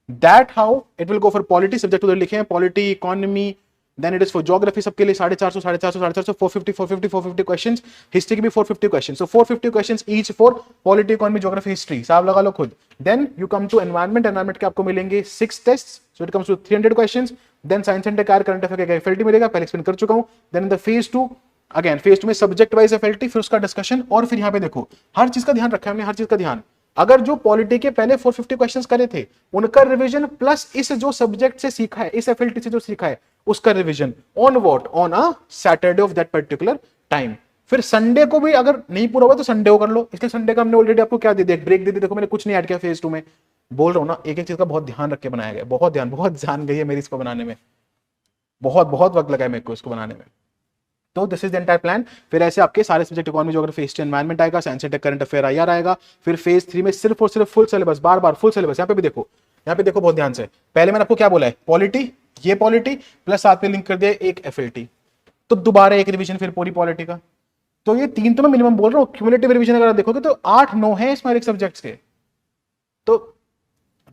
That how it will go for polity. Subject उधर लिखे हैं, polity, economy, then it is for geography. सबके लिए 450, 450 क्वेश्चंस. हिस्ट्री के भी 450 questions. So 450 questions each for polity, economy, geography, history. साहब लगा लो खुद. Then you come to environment के आपको मिलेंगे 6 test. So it comes to 300 questions. Then science and tech, current affair का FLT मिलेगा, पहले एक्सप्लेन कर चुका हूं. Then in the phase 2, again phase 2 में सब्जेक्ट वाइज FLT, फिर उसका डिस्कशन. और फिर यहाँ पे देखो हर चीज का ध्यान रखा है हमने, हर चीज का ध्यान. अगर जो पॉलिटी के पहले 450 क्वेश्चंस करे थे उनका रिवीजन, प्लस इस जो सब्जेक्ट से सीखा है, इस FLT से जो सीखा है उसका revision. On what, on a Saturday of that particular time. फिर संडे को भी अगर नहीं पूरा हुआ तो संडे को कर लो. इसलिए संडे का हमने ऑलरेडी आपको क्या दे दिया, ब्रेक दे दी. देखो मैंने कुछ नहीं ऐड किया फेज 2 में. बोल रहा हूं ना, एक एक चीज का बहुत ध्यान रख के बनाया गया. बहुत ध्यान, बहुत जान गई है मेरी इसको बनाने में. बहुत वक्त लगा है मेरे को इसको बनाने में. तो this is the entire plan. फिर ऐसे आपके सारे subject economy, geography, history, environment आएगा. Science and tech, current affair IR आएगा. फिर फेज 3 में सिर्फ और सिर्फ फुल सिलेबस, बार फुल सिलेबस. यहाँ पे देखो बहुत ध्यान से. पहले मैंने आपको क्या बोला है, पॉलिटी, ये पॉलिटी प्लस साथ में लिंक कर दिया एक FLT. तो दोबारा एक रिवीजन फिर पूरी पॉलिटी का. तो ये 3 तो मैं मिनिमम बोल रहा हूँ. क्यूमुलेटिव रिवीजन अगर आप देखोगे तो 8-9 है इसमें एक सब्जेक्ट्स के. तो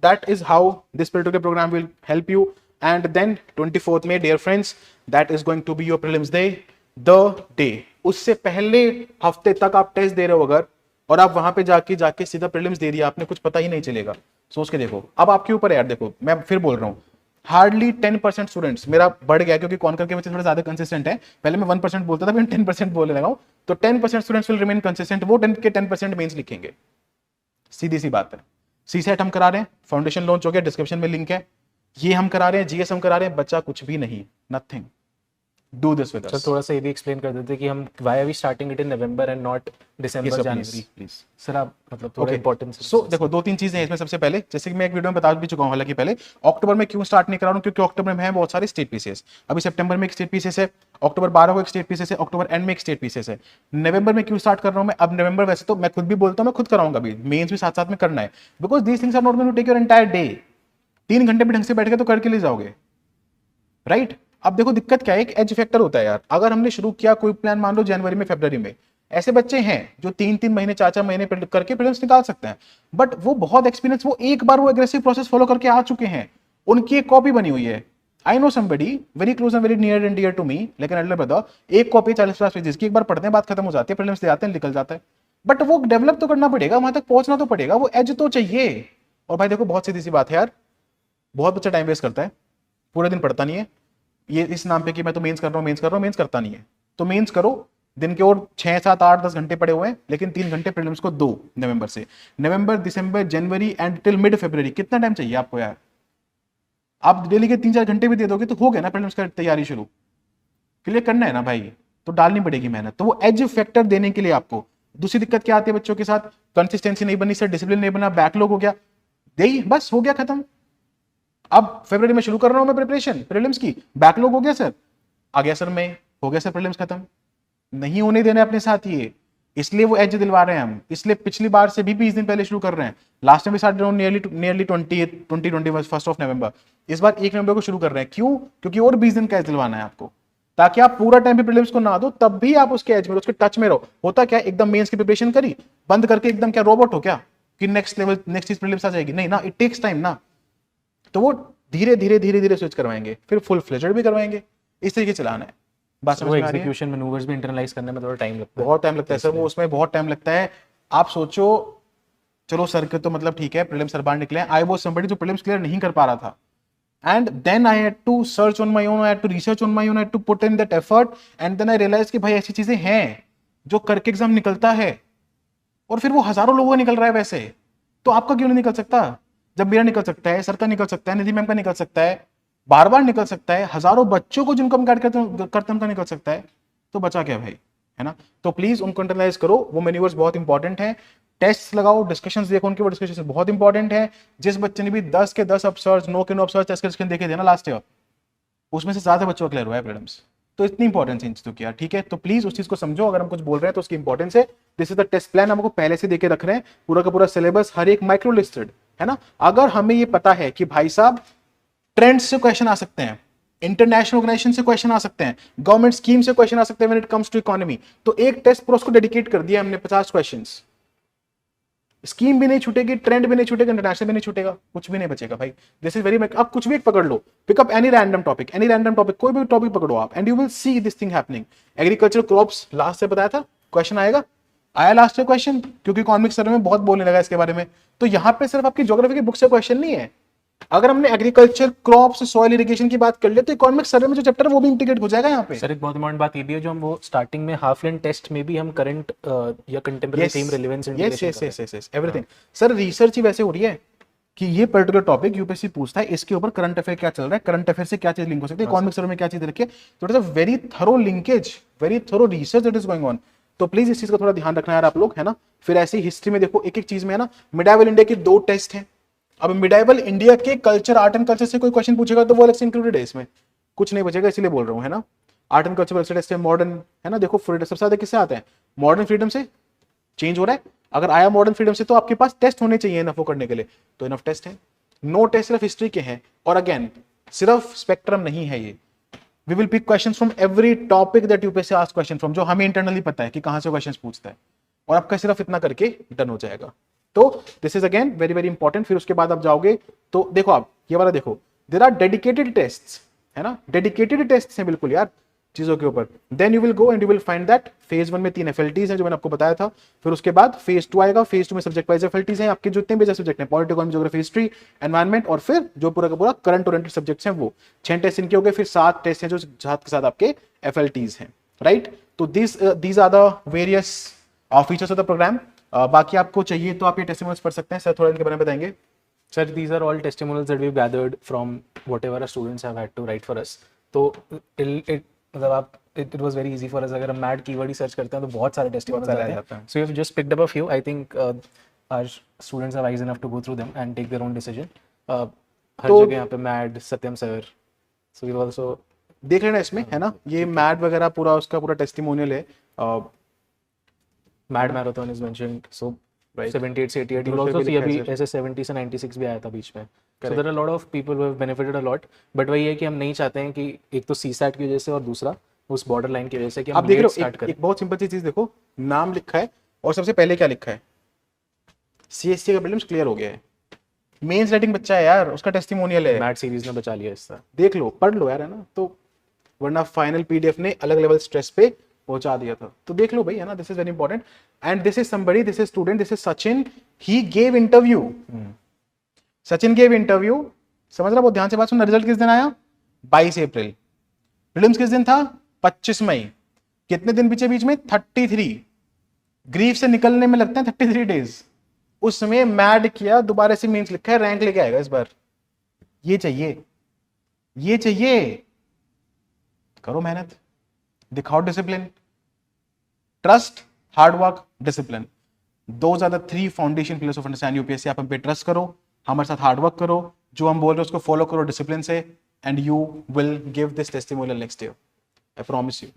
that is how this particular programme will help you. And then 24th में, dear friends, that is going to be your prelims day. The day, उससे पहले हफ्ते तक आप टेस्ट दे रहे हो अगर, और आप वहां पे जाके सीधा प्रीलिम्स दे दिया आपने, कुछ पता ही नहीं चलेगा. सोच के देखो. अब आपके ऊपर है यार. देखो मैं फिर बोल रहा हूं, हार्डली 10% स्टूडेंट्स, मेरा बढ़ गया क्योंकि कॉन्कर के बच्चे थोड़े ज्यादा कंसिस्टेंट है, पहले मैं 1% बोलता था, फिर 10% बोलने लगा हूं, तो 10% स्टूडेंट्स विल रिमेन कंसिस्टेंट, वो 10% मेंस लिखेंगे, सीधी सी बात है। सीसेट हम करा रहे हैं, फाउंडेशन लॉन्च हो गया, डिस्क्रिप्शन में लिंक है, ये हम करा रहे हैं, जीएस हम करा रहे हैं, बच्चा कुछ भी नहीं, nothing, do this with sir us. थोड़ा सा ये भी एक्सप्लेन कर देते कि हम why are we starting it in November and not December January please. Sir, आप मतलब थोड़ा इंपॉर्टेंस। सो देखो 2-3 चीजें हैं इसमें। सबसे पहले, जैसे कि मैं एक वीडियो में बता भी चुका हूं हालांकि पहले, अक्टूबर में क्यों स्टार्ट नहीं करा रहा हूं, क्योंकि अक्टूबर में है बहुत सारे स्टेट पीसेस, अभी सितंबर में एक स्टेट पीसेस है, अक्टूबर 12 को एक स्टेट पीसेस है, अक्टूबर एंड में एक स्टेट पीसेस है। नवंबर में क्यों स्टार्ट कर रहा हूं मैं, अब नवंबर वैसे तो मैं खुद भी बोलता हूं मैं खुद कराऊंगा, अभी मेंस भी साथ साथ में करना है, because these things are not going to take your entire day, 3 घंटे भी ढंग से बैठ के तो करके ले जाओगे, राइट। अब देखो दिक्कत क्या है, एक एज फैक्टर होता है यार, अगर हमने शुरू किया कोई प्लान मान लो जनवरी में, फरवरी में, ऐसे बच्चे हैं जो 3-3 महीने 4-4 महीने करके प्रीलिम्स निकाल सकते हैं, बट वो बहुत एक्सपीरियंस, वो एक बार वो एग्रेसिव प्रोसेस फॉलो करके आ चुके हैं, उनकी एक कॉपी बनी हुई है। I know somebody very close and very near and dear to me, लेकिन एल्डर ब्रदर, एक कॉपी 40-50 पेजेस की, एक बार पढ़ते हैं बात खत्म हो जाती है, प्रीलिम्स दे आते हैं निकल जाता है, बट वो डेवलप तो करना पड़ेगा, वहां तक पहुंचना तो पड़ेगा, वो एज तो चाहिए। और भाई देखो बहुत सीधी सी बात है यार, बहुत बच्चा टाइम वेस्ट करता है, पूरे दिन पढ़ता नहीं है, ये इस नाम पे कि मैं तो मेंस कर रहा हूँ, मेंस कर रहा हूँ, मेंस करता नहीं है, तो मेंस करो, दिन के और 6-7-8-10 घंटे पड़े हुए हैं, लेकिन 3 घंटे प्रीलिम्स को दो। नवंबर से, नवंबर, दिसंबर, जनवरी एंड टिल मिड फरवरी, कितना टाइम चाहिए आपको यार, आप डेली के 3-4 घंटे भी दे दोगे तो हो गया ना प्रीलिम्स का तैयारी शुरू, क्लियर करना है ना भाई, तो डालनी पड़ेगी मेहनत, तो वो एज फैक्टर देने के लिए आपको। दूसरी दिक्कत क्या आती है बच्चों के साथ, कंसिस्टेंसी नहीं बनी सर, डिसिप्लिन नहीं बना, बैकलॉग हो गया, दे बस हो गया खत्म। अब फरवरी में शुरू कर रहा हूं मैं प्रिपरेशन प्रीलिम्स की, बैकलॉग हो गया सर, आ गया सर मैं, हो गया सर प्रीलिम्स खत्म, नहीं होने देना अपने साथ ये, इसलिए वो एज दिलवा रहे हैं हम, इसलिए पिछली बार से भी 20 दिन पहले शुरू कर रहे हैं, लास्ट टाइम भी start nearly 20 first of November, इस बार 1 नवंबर को शुरू कर रहे हैं, क्यों, क्योंकि और 20 दिन का एज दिलवाना है आपको, ताकि आप पूरा टाइम भी प्रीलिम्स को ना दो, तब भी आप उसके एज में, उसके टच में रहो। होता क्या, एकदम मेंस की प्रिपरेशन करी बंद करके एकदम क्या रोबोट हो क्या कि नेक्स्ट लेवल नेक्स्ट चीज प्रीलिम्स आ जाएगी, नहीं ना, इट टेक्स टाइम ना, तो वो धीरे धीरे धीरे धीरे स्विच करवाएंगे, फिर फुल फ्लेजेड भी करवाएंगे, इस तरीके चलाना है। बात समझ में आ रही है? एग्जीक्यूशन मैनूवर्स भी इंटरनलाइज करने में थोड़ा टाइम लगता है, बहुत टाइम लगता है सर, वो उसमें बहुत टाइम लगता है। आप सोचो, चलो सर के तो मतलब ठीक है, प्रीलिम्स सर बाहर निकले, आई वाज समबडी जो प्रीलिम्स क्लियर नहीं कर पा रहा था, and then I had to search on my own, I had to research on my own, I had to put in that effort, and then I realized कि भाई ऐसी चीजें हैं जो करके एग्जाम निकलता है, और फिर वो हजारों लोगों का निकल रहा है वैसे, तो आपका क्यों नहीं निकल सकता, जब मेरा निकल सकता है, सर का निकल सकता है, निधि मैम का निकल सकता है, बार बार निकल सकता है, हजारों बच्चों को जिनको हम गाइड करते उनका निकल सकता है, तो बचा क्या भाई, है ना। तो प्लीज उनको इंटरनलाइज करो, वो मैन्यूअर्स बहुत इंपॉर्टेंट है, टेस्ट लगाओ, डिस्कशंस देखो उनके, वो डिस्कशन बहुत इंपॉर्टेंट है। जिस बच्चे ने भी 10 के 10 अपसर्ज, 9 के 9 अपसर्ज टेस्ट डिस्कशन देखे थे ना लास्ट ईयर, उसमें से ज्यादा बच्चों का क्लियर हुआ है प्रीलिम्स, तो इतनी इंपॉर्टेंस इन चीजों की यार, ठीक है। तो प्लीज उस चीज को समझो, अगर हम कुछ बोल रहे हैं तो उसकी इंपॉर्टेंस है। This is the test plan, हमको पहले से देके रख रहे हैं, पूरा का पूरा सिलेबस, हर एक माइक्रो लिस्टेड है ना। अगर हमें ये पता है कि भाई साहब ट्रेंड से क्वेश्चन आ सकते हैं, इंटरनेशनल ऑर्गेनाइजेशन से क्वेश्चन आ सकते हैं, गवर्नमेंट स्कीम से क्वेश्चन आ सकते हैं when it comes to economy, तो एक टेस्ट पर उसको डेडिकेट कर दिया हमने 50 क्वेश्चंस, स्कीम भी नहीं छूटेगी, ट्रेंड भी नहीं छूटेगा, इंटरनेशनल भी नहीं छूटेगा, कुछ भी नहीं बचेगा भाई। दिस इज वेरी, अब कुछ भी एक पकड़ लो, पिकअप एनी रैंडम टॉपिक, कोई भी टॉपिक पकड़ो आप, and you will see this thing happening. Agriculture crops last से बताया था क्वेश्चन आएगा, आया लास्ट में क्वेश्चन, क्योंकि इकोनॉमिक्स सर्वे में बहुत बोलने लगा इसके बारे में, तो यहाँ पे सिर्फ आपकी ज्योग्राफी की बुक से क्वेश्चन नहीं है। अगर हमने एग्रीकल्चर, क्रॉप्स, सॉइल इरिगेशन की बात कर ले, तो इकोनॉमिक्स सर्वे में जो चैप्टर है वो भी इंटीग्रेट हो जाएगा यहाँ पे। सर एक बहुत इंपॉर्टेंट बात ये भी है, जो हम वो स्टार्टिंग में हाफ लेन टेस्ट में भी हम करंट या contemporary theme relevance yes everything. Sir research ही वैसे हो रही है कि ये पर्टिकुलर टॉपिक यूपीएससी पूछता है, इसके ऊपर करंट अफेयर क्या चल रहा है, करंट अफेयर से क्या चीज लिंक हो सकती है, इकोनॉमिक्स सर्वे में क्या चीज रखी है, तो it is a very thorough linkage, very thorough research that is going on. तो प्लीज इस चीज का थोड़ा ध्यान रखना यार आप लोग, है ना। फिर ऐसी हिस्ट्री में देखो, एक एक चीज में है ना, मिडाइवल इंडिया के 2 टेस्ट हैं। अब मिडाइवल इंडिया के कल्चर, आर्ट एंड कल्चर से कोई क्वेश्चन पूछेगा तो वो अलग से इंक्लूडेड है, इसमें कुछ नहीं बचेगा, इसलिए बोल रहा हूँ, है ना। आर्ट एंड कल्चर टेस्ट है, मॉडर्न, है ना। देखो फ्रीडम सबसे ज्यादा किससे आता है, मॉडर्न फ्रीडम से चेंज हो रहा है। अगर आया मॉडर्न फ्रीडम से, तो आपके पास टेस्ट होने चाहिए इनफ करने के लिए, तो इनफ टेस्ट है। नो टेस्ट सिर्फ हिस्ट्री के हैं, और अगेन सिर्फ स्पेक्ट्रम नहीं है ये, we will pick question from every topic that UPSC ask question from, जो हमें इंटरनली पता है कि कहां से क्वेश्चन पूछता है, और आपका सिर्फ इतना करके डन हो जाएगा। तो this is again very very important. फिर उसके बाद आप जाओगे तो देखो, आप ये वाला देखो, देयर आर डेडिकेटेड टेस्ट्स, है ना, डेडिकेटेड टेस्ट्स हैं बिल्कुल यार। चीज़ों के ऊपर। Then you will go and you will find that phase 1 में 3 FLTs हैं जो मैंने आपको बताया था, फिर उसके बाद फेज 2 आएगा, फेज 2 में सब्जेक्ट वाइज FLTs हैं आपके जितने भी सब्जेक्ट हैं, political, economy, geography, history, environment, और फिर जो पूरा का पूरा करंट ओरिएंटेड सब्जेक्ट्स हैं वो 6 टेस्ट इनके हो गए, फिर 7 टेस्ट हैं जो साथ के साथ आपके FLTs हैं, राइट। तो these are the various features of the programme. बाकी आपको चाहिए तो आप ये टेस्टिमोनियल्स पढ़ सकते हैं, सर थोड़ा इनके बारे में बताएंगे। Sir, these are all testimonials that we've gathered from whatever our students have had to write for us. तो मतलब आप it was very easy for us. अगर हम mad keyword ही सर्च करते हैं तो बहुत सारे testimonials सारे आ आते जाते हैं. हैं। So we've just picked up a few. I think our students are wise enough to go through them and take their own decision. हर तो- जगह यहाँ पे mad, सत्यम sir. So we've also देख लेना इसमें, है ना, ये मैड वगैरह पूरा उसका पूरा टेस्टिमोनियल है। mad marathon is mentioned. So Right. 78 से 88. You'll दूसरे also भी see लिखा है अभी sir। ऐसे 70 से 96 भी आया था बीच में. So Correct. there are a lot of people who have benefited a lot. But वही है कि हम नहीं चाहते हैं कि एक तो CSAT की वजह से और दूसरा उस बॉर्डर लाइन की वजह से कि आप हम देख लेट लो, स्टार्ट करें. एक बहुत सिंपल सी चीज देखो, नाम लिखा है और सबसे पहले क्या लिखा है, CSC का प्रीलिम्स क्लियर हो गया है, मेंस राइटिंग बच्चा है यार, उसका टेस्टिमोनियल है, मैट सीरीज ने बचा लिया इससे. देख लो, पढ़ लो यार, है ना। तो वरना फाइनल PDF ने अलग लेवल स्ट्रेस पे पहुंचा दिया था, तो देख लो भाई, है ना। This is very important and this is somebody, this is student, this is Sachin, he gave interview, Sachin gave interview, समझ रहा, बहुत ध्यान से बात सुन। रिजल्ट किस दिन आया, 22 अप्रैल। प्रीलिम्स किस दिन था, 25 मई। कितने दिन पीछे बीच में, 33। ग्रीफ से निकलने में लगते हैं 33 डेज। उसमें मैड किया, दोबारा से मेंस लिखा है, रैंक लेके आएगा इस बार। ये चाहिए, ये चाहिए, करो मेहनत, दिखाओ discipline, trust, hard work, discipline. Those are the 3 foundation pillars of understand UPSC. आप हम पे ट्रस्ट करो, हमारे साथ हार्ड वर्क करो, जो हम बोल रहे हैं उसको फॉलो करो डिसिप्लिन से, and you will give this testimonial next year, I promise you.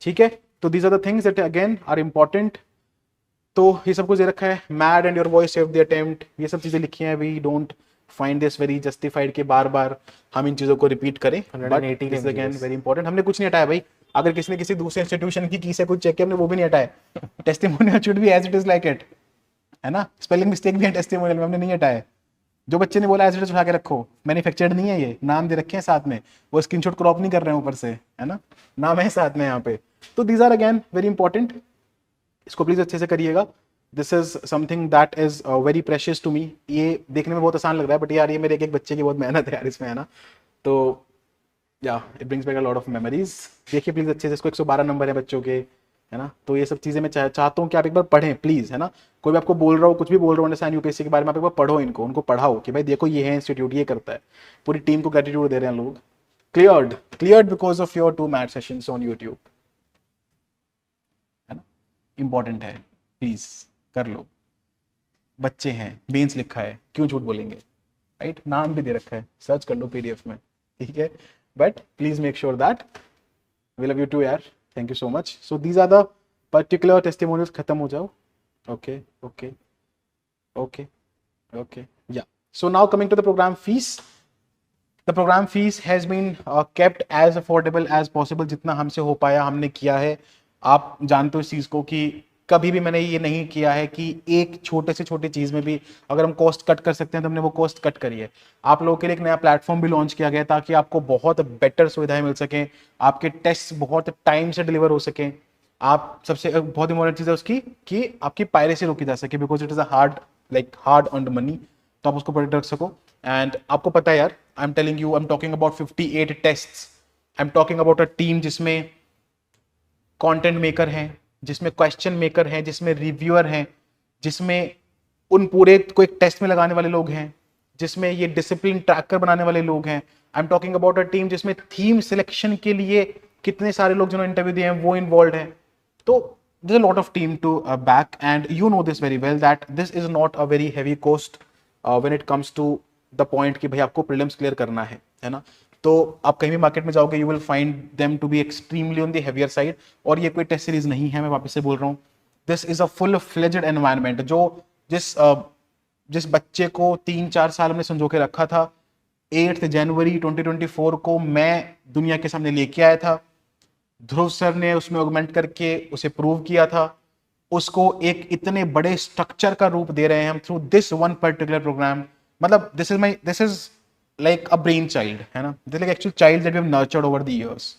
ठीक है, तो these are the things that again are important. तो ये सब कुछ दे रखा है, mad and your voice save the attempt, ये सब चीजें लिखी हैं। We don't find this very justified कि बार बार हम इन चीजों को रिपीट करें, but 180 this again images. Very important. हमने कुछ नहीं हटाया भाई, अगर किसी ने किसी दूसरे इंस्टीट्यूशन की से कुछ चेक किया, हमने वो भी नहीं हटाया। Testimonial should be as it is like it, है ना। स्पेलिंग मिस्टेक भी है टेस्टिमोनियल में, हमने नहीं हटाया। जो बच्चे ने बोला एज इट इज उठा के रखो, मैन्युफैक्चर्ड नहीं है, ये नाम दे रखे हैं साथ में, वो स्क्रीनशॉट क्रॉप नहीं कर रहे हैं ऊपर से, है ना, नाम है साथ में यहाँ पे। तो these are again very important, इसको प्लीज अच्छे से करिएगा। This is something that is very precious to me. ये देखने में बहुत आसान लग रहा है, बट यार ये मेरे एक बच्चे की बहुत मेहनत है यार इसमें, है ना। तो या it brings back a lot of memories. देखिए प्लीज अच्छे से, इसको 112 नंबर है बच्चों के, है ना। तो ये सब चीजें मैं चाहता हूँ कि आप एक बार पढ़ें प्लीज, है ना। कोई भी आपको बोल रहा हो, कुछ भी बोल रहा हो अंडरस्टैंड यूपीएससी के बारे में, आप एक बार पढ़ो इनको, उनको पढ़ाओ कि भाई देखो ये है इंस्टीट्यूट, ये करता है। पूरी टीम को ग्रेटिट्यूड दे रहे हैं लोग। Cleared because of your 2 math sessions on YouTube, है ना। इंपॉर्टेंट है, प्लीज कर लो। बच्चे हैं, मेंस लिखा है, क्यों झूठ बोलेंगे, राइट। नाम भी दे रखा है, सर्च कर लो PDF में, ठीक है। But please make sure that we love you too यार, thank you so much. So these are the particular testimonials. खत्म हो जाओ, okay okay okay okay, yeah. So now coming to the program fees. The program fees has been kept as affordable as possible, जितना हमसे हो पाया हमने किया है। आप जानते हो इस चीज को कि कभी भी मैंने ये नहीं किया है कि एक छोटे से छोटी चीज में भी अगर हम कॉस्ट कट कर सकते हैं तो हमने वो कॉस्ट कट करी है। आप लोगों के लिए एक नया प्लेटफॉर्म भी लॉन्च किया गया ताकि आपको बहुत बेटर सुविधाएं मिल सकें, आपके टेस्ट बहुत टाइम से डिलीवर हो सकें। आप सबसे बहुत इंपॉर्टेंट चीज है उसकी कि आपकी पायरेसी रोकी जा सके, because it is a hard earned money, तो आप उसको प्रोटेक्ट रख सको। एंड आपको पता है यार, आई am telling you, I am talking about 58 tests. I am talking about a team जिसमें कंटेंट मेकर हैं, जिसमें क्वेश्चन मेकर हैं, जिसमें रिव्यूअर हैं, जिसमें उन पूरे को एक टेस्ट में लगाने वाले लोग हैं, जिसमें ये डिसिप्लिन ट्रैकर बनाने वाले लोग हैं। I am talking about a team जिसमें थीम सिलेक्शन के लिए कितने सारे लोग जिन्होंने इंटरव्यू दिए हैं वो इन्वॉल्व हैं। तो there's a lot of team to back, and you know this very well that this is not a very heavy cost when it comes to the point कि भाई आपको prelims clear करना है ना। तो आप कहीं भी मार्केट में जाओगे, you will find them to be extremely on the heavier side, और ये कोई टेस्ट सीरीज नहीं है, मैं वापस से बोल रहा हूँ। This is a full fledged environment, जो जिस बच्चे को 3-4 साल हमने संजो के रखा था, 8 जनवरी 2024 को मैं दुनिया के सामने लेके आया था। ध्रुव सर ने उसमें ऑगमेंट करके उसे प्रूव किया था, उसको एक इतने बड़े स्ट्रक्चर का रूप दे रहे हैं हम through this one particular program. मतलब this is like a brain child, है ना। This like actual child that we have nurtured over the years.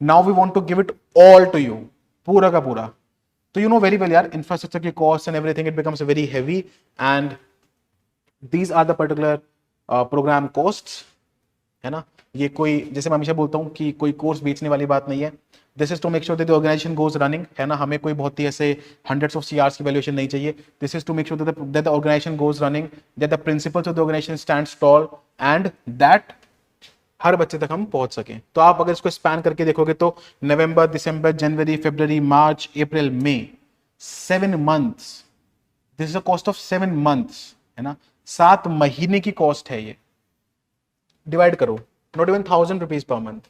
Now we want to give it all to you, पूरा का पूरा. तो you know very well यार, infrastructure की cost and everything it becomes very heavy, and these are the particular program costs, है ना. ये कोई, जैसे मैं हमेशा बोलता हूँ कि कोई कोर्स बेचने वाली बात नहीं है. This is to make sure that the organisation goes running, है ना. हमें कोई बहुत ही ऐसे हंड्रेड्स ऑफ सीआर्स की वैल्यूएशन नहीं चाहिए. This is to make sure that the organisation goes running, that the principles of the organisation stands tall, and that हर बच्चे तक हम पहुंच सकें. तो आप अगर इसको स्पैन करके देखोगे तो नवंबर, दिसंबर, जनवरी, फरवरी, मार्च, अप्रैल, मई, 7 months. This is a cost of 7 months, है ना. 7 महीने की कॉस्ट है ये. डिवाइड करो, not even 1000 rupees per month.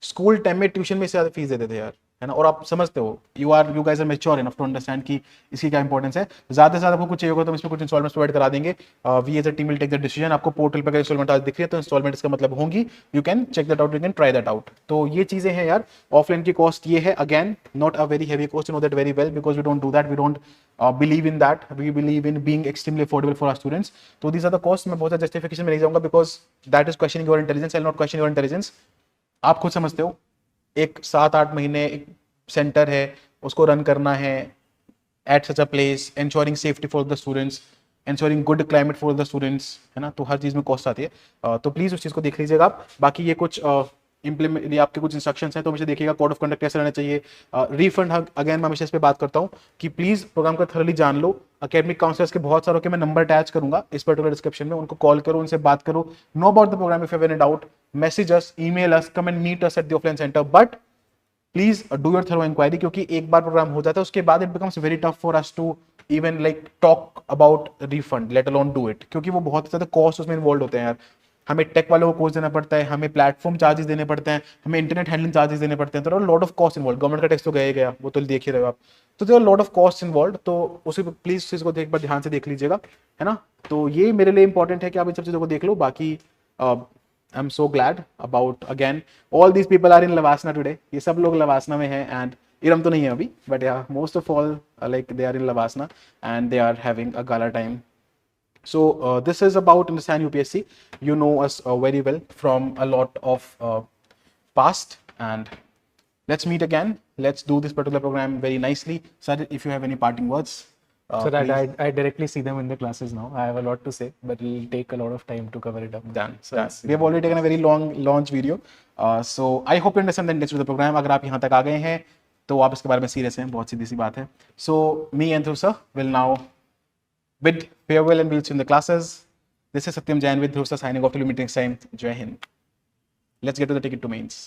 School time में ट्यूशन में इससे ज्यादा फीस देते थे यार, है ना. और आप समझते हो, you guys are mature enough to understand कि इसकी क्या इंपॉर्टेंस है. ज्यादा से ज्यादा आपको कुछ चाहिए होगा तो हम इसमें कुछ इंस्टॉलमेंट्स प्रोवाइड करा देंगे. We as a team will take the decision. आपको पोर्टल पर अगर इंस्टॉलमेंट आज दिख रही है तो इंस्टॉलमेंट इसका मतलब होंगी. You can check that out, you can try that out. तो ये चीजें हैं यार. ऑफलाइन की कॉस्ट ये है, again not a very heavy cost, you know that very well, because we don't do that, we don't believe in that, we believe in being extremely affordable for our students. तो these are the cost. मैं बहुत ज्यादा justification में नहीं जाऊंगा, because that is questioning your intelligence. I will not question your intelligence. आप खुद समझते हो, एक 7-8 महीने एक सेंटर है, उसको रन करना है at such a place, ensuring safety for the students, ensuring good climate for the students, है ना. तो हर चीज़ में कॉस्ट आती है. तो प्लीज़ उस चीज़ को देख लीजिएगा आप. बाकी ये कुछ इम्प्लीमेंट, ये आपके कुछ इंस्ट्रक्शंस हैं, तो हमेशा देखिएगा कोड ऑफ कंडक्ट कैसे रहना चाहिए. रिफंड, अगेन मैं हमेशा इस पर बात करता हूँ कि प्लीज़ प्रोग्राम को थरली जान लो. अकेडमिक काउंसलर्स के बहुत सारों के मैं नंबर अटैच करूंगा इस पर्टिकुलर डिस्क्रिप्शन में. उनको कॉल करो, उनसे बात करो, know about the programme. If you have any doubt, message us, email us, come and meet us at the offline centre. But please do your thorough enquiry, क्योंकि एक बार प्रोग्राम हो जाता है उसके बाद it becomes very tough for us to even like talk about refund, let alone do it, क्योंकि वो बहुत ज्यादा कॉस्ट उसमें इन्वॉल्व होते हैं यार. हमें टेक वालों को कोर्स देना पड़ता है, हमें प्लेटफॉर्म चार्जेस देने पड़ते हैं, हमें इंटरनेट हैंडलिंग चार्जेस देने पड़ते हैं. तो lot of cost involve. Government का टैक्स तो गया गया, वो तो देख ही रहे हो आप. तो there lot of cost involve. तो उसी प्लीज इसको एक बार ध्यान से देख लीजिएगा, है ना. तो ये मेरे लिए इंपॉर्टेंट है कि आप इन सब चीजों को देख लो. बाकी I'm so glad about, again, all these people are in Lavasana today. ये सब लोग लवासना में हैं, and इरम तो नहीं है अभी, but yeah, most of all like they are in Lavasana and they are having a gala time. So this is about Understand UPSC. You know us very well from a lot of past, and let's meet again. Let's do this particular program very nicely. Sir, if you have any parting words. So I directly see them in the classes now. I have a lot to say, but it will take a lot of time to cover it up. Done. We have already taken a very long launch video. So I hope you understand the nature of the program. अगर आप यहाँ तक आ गए हैं तो आप इसके बारे में सीरियस हैं, बहुत सीधी सी बात है. So me and Dhruv sir will now bid farewell and we'll see you in the classes. This is Satyam Jain with Dhruv sir signing off till we meet next time. Jai Hind. Let's get to the ticket to mains.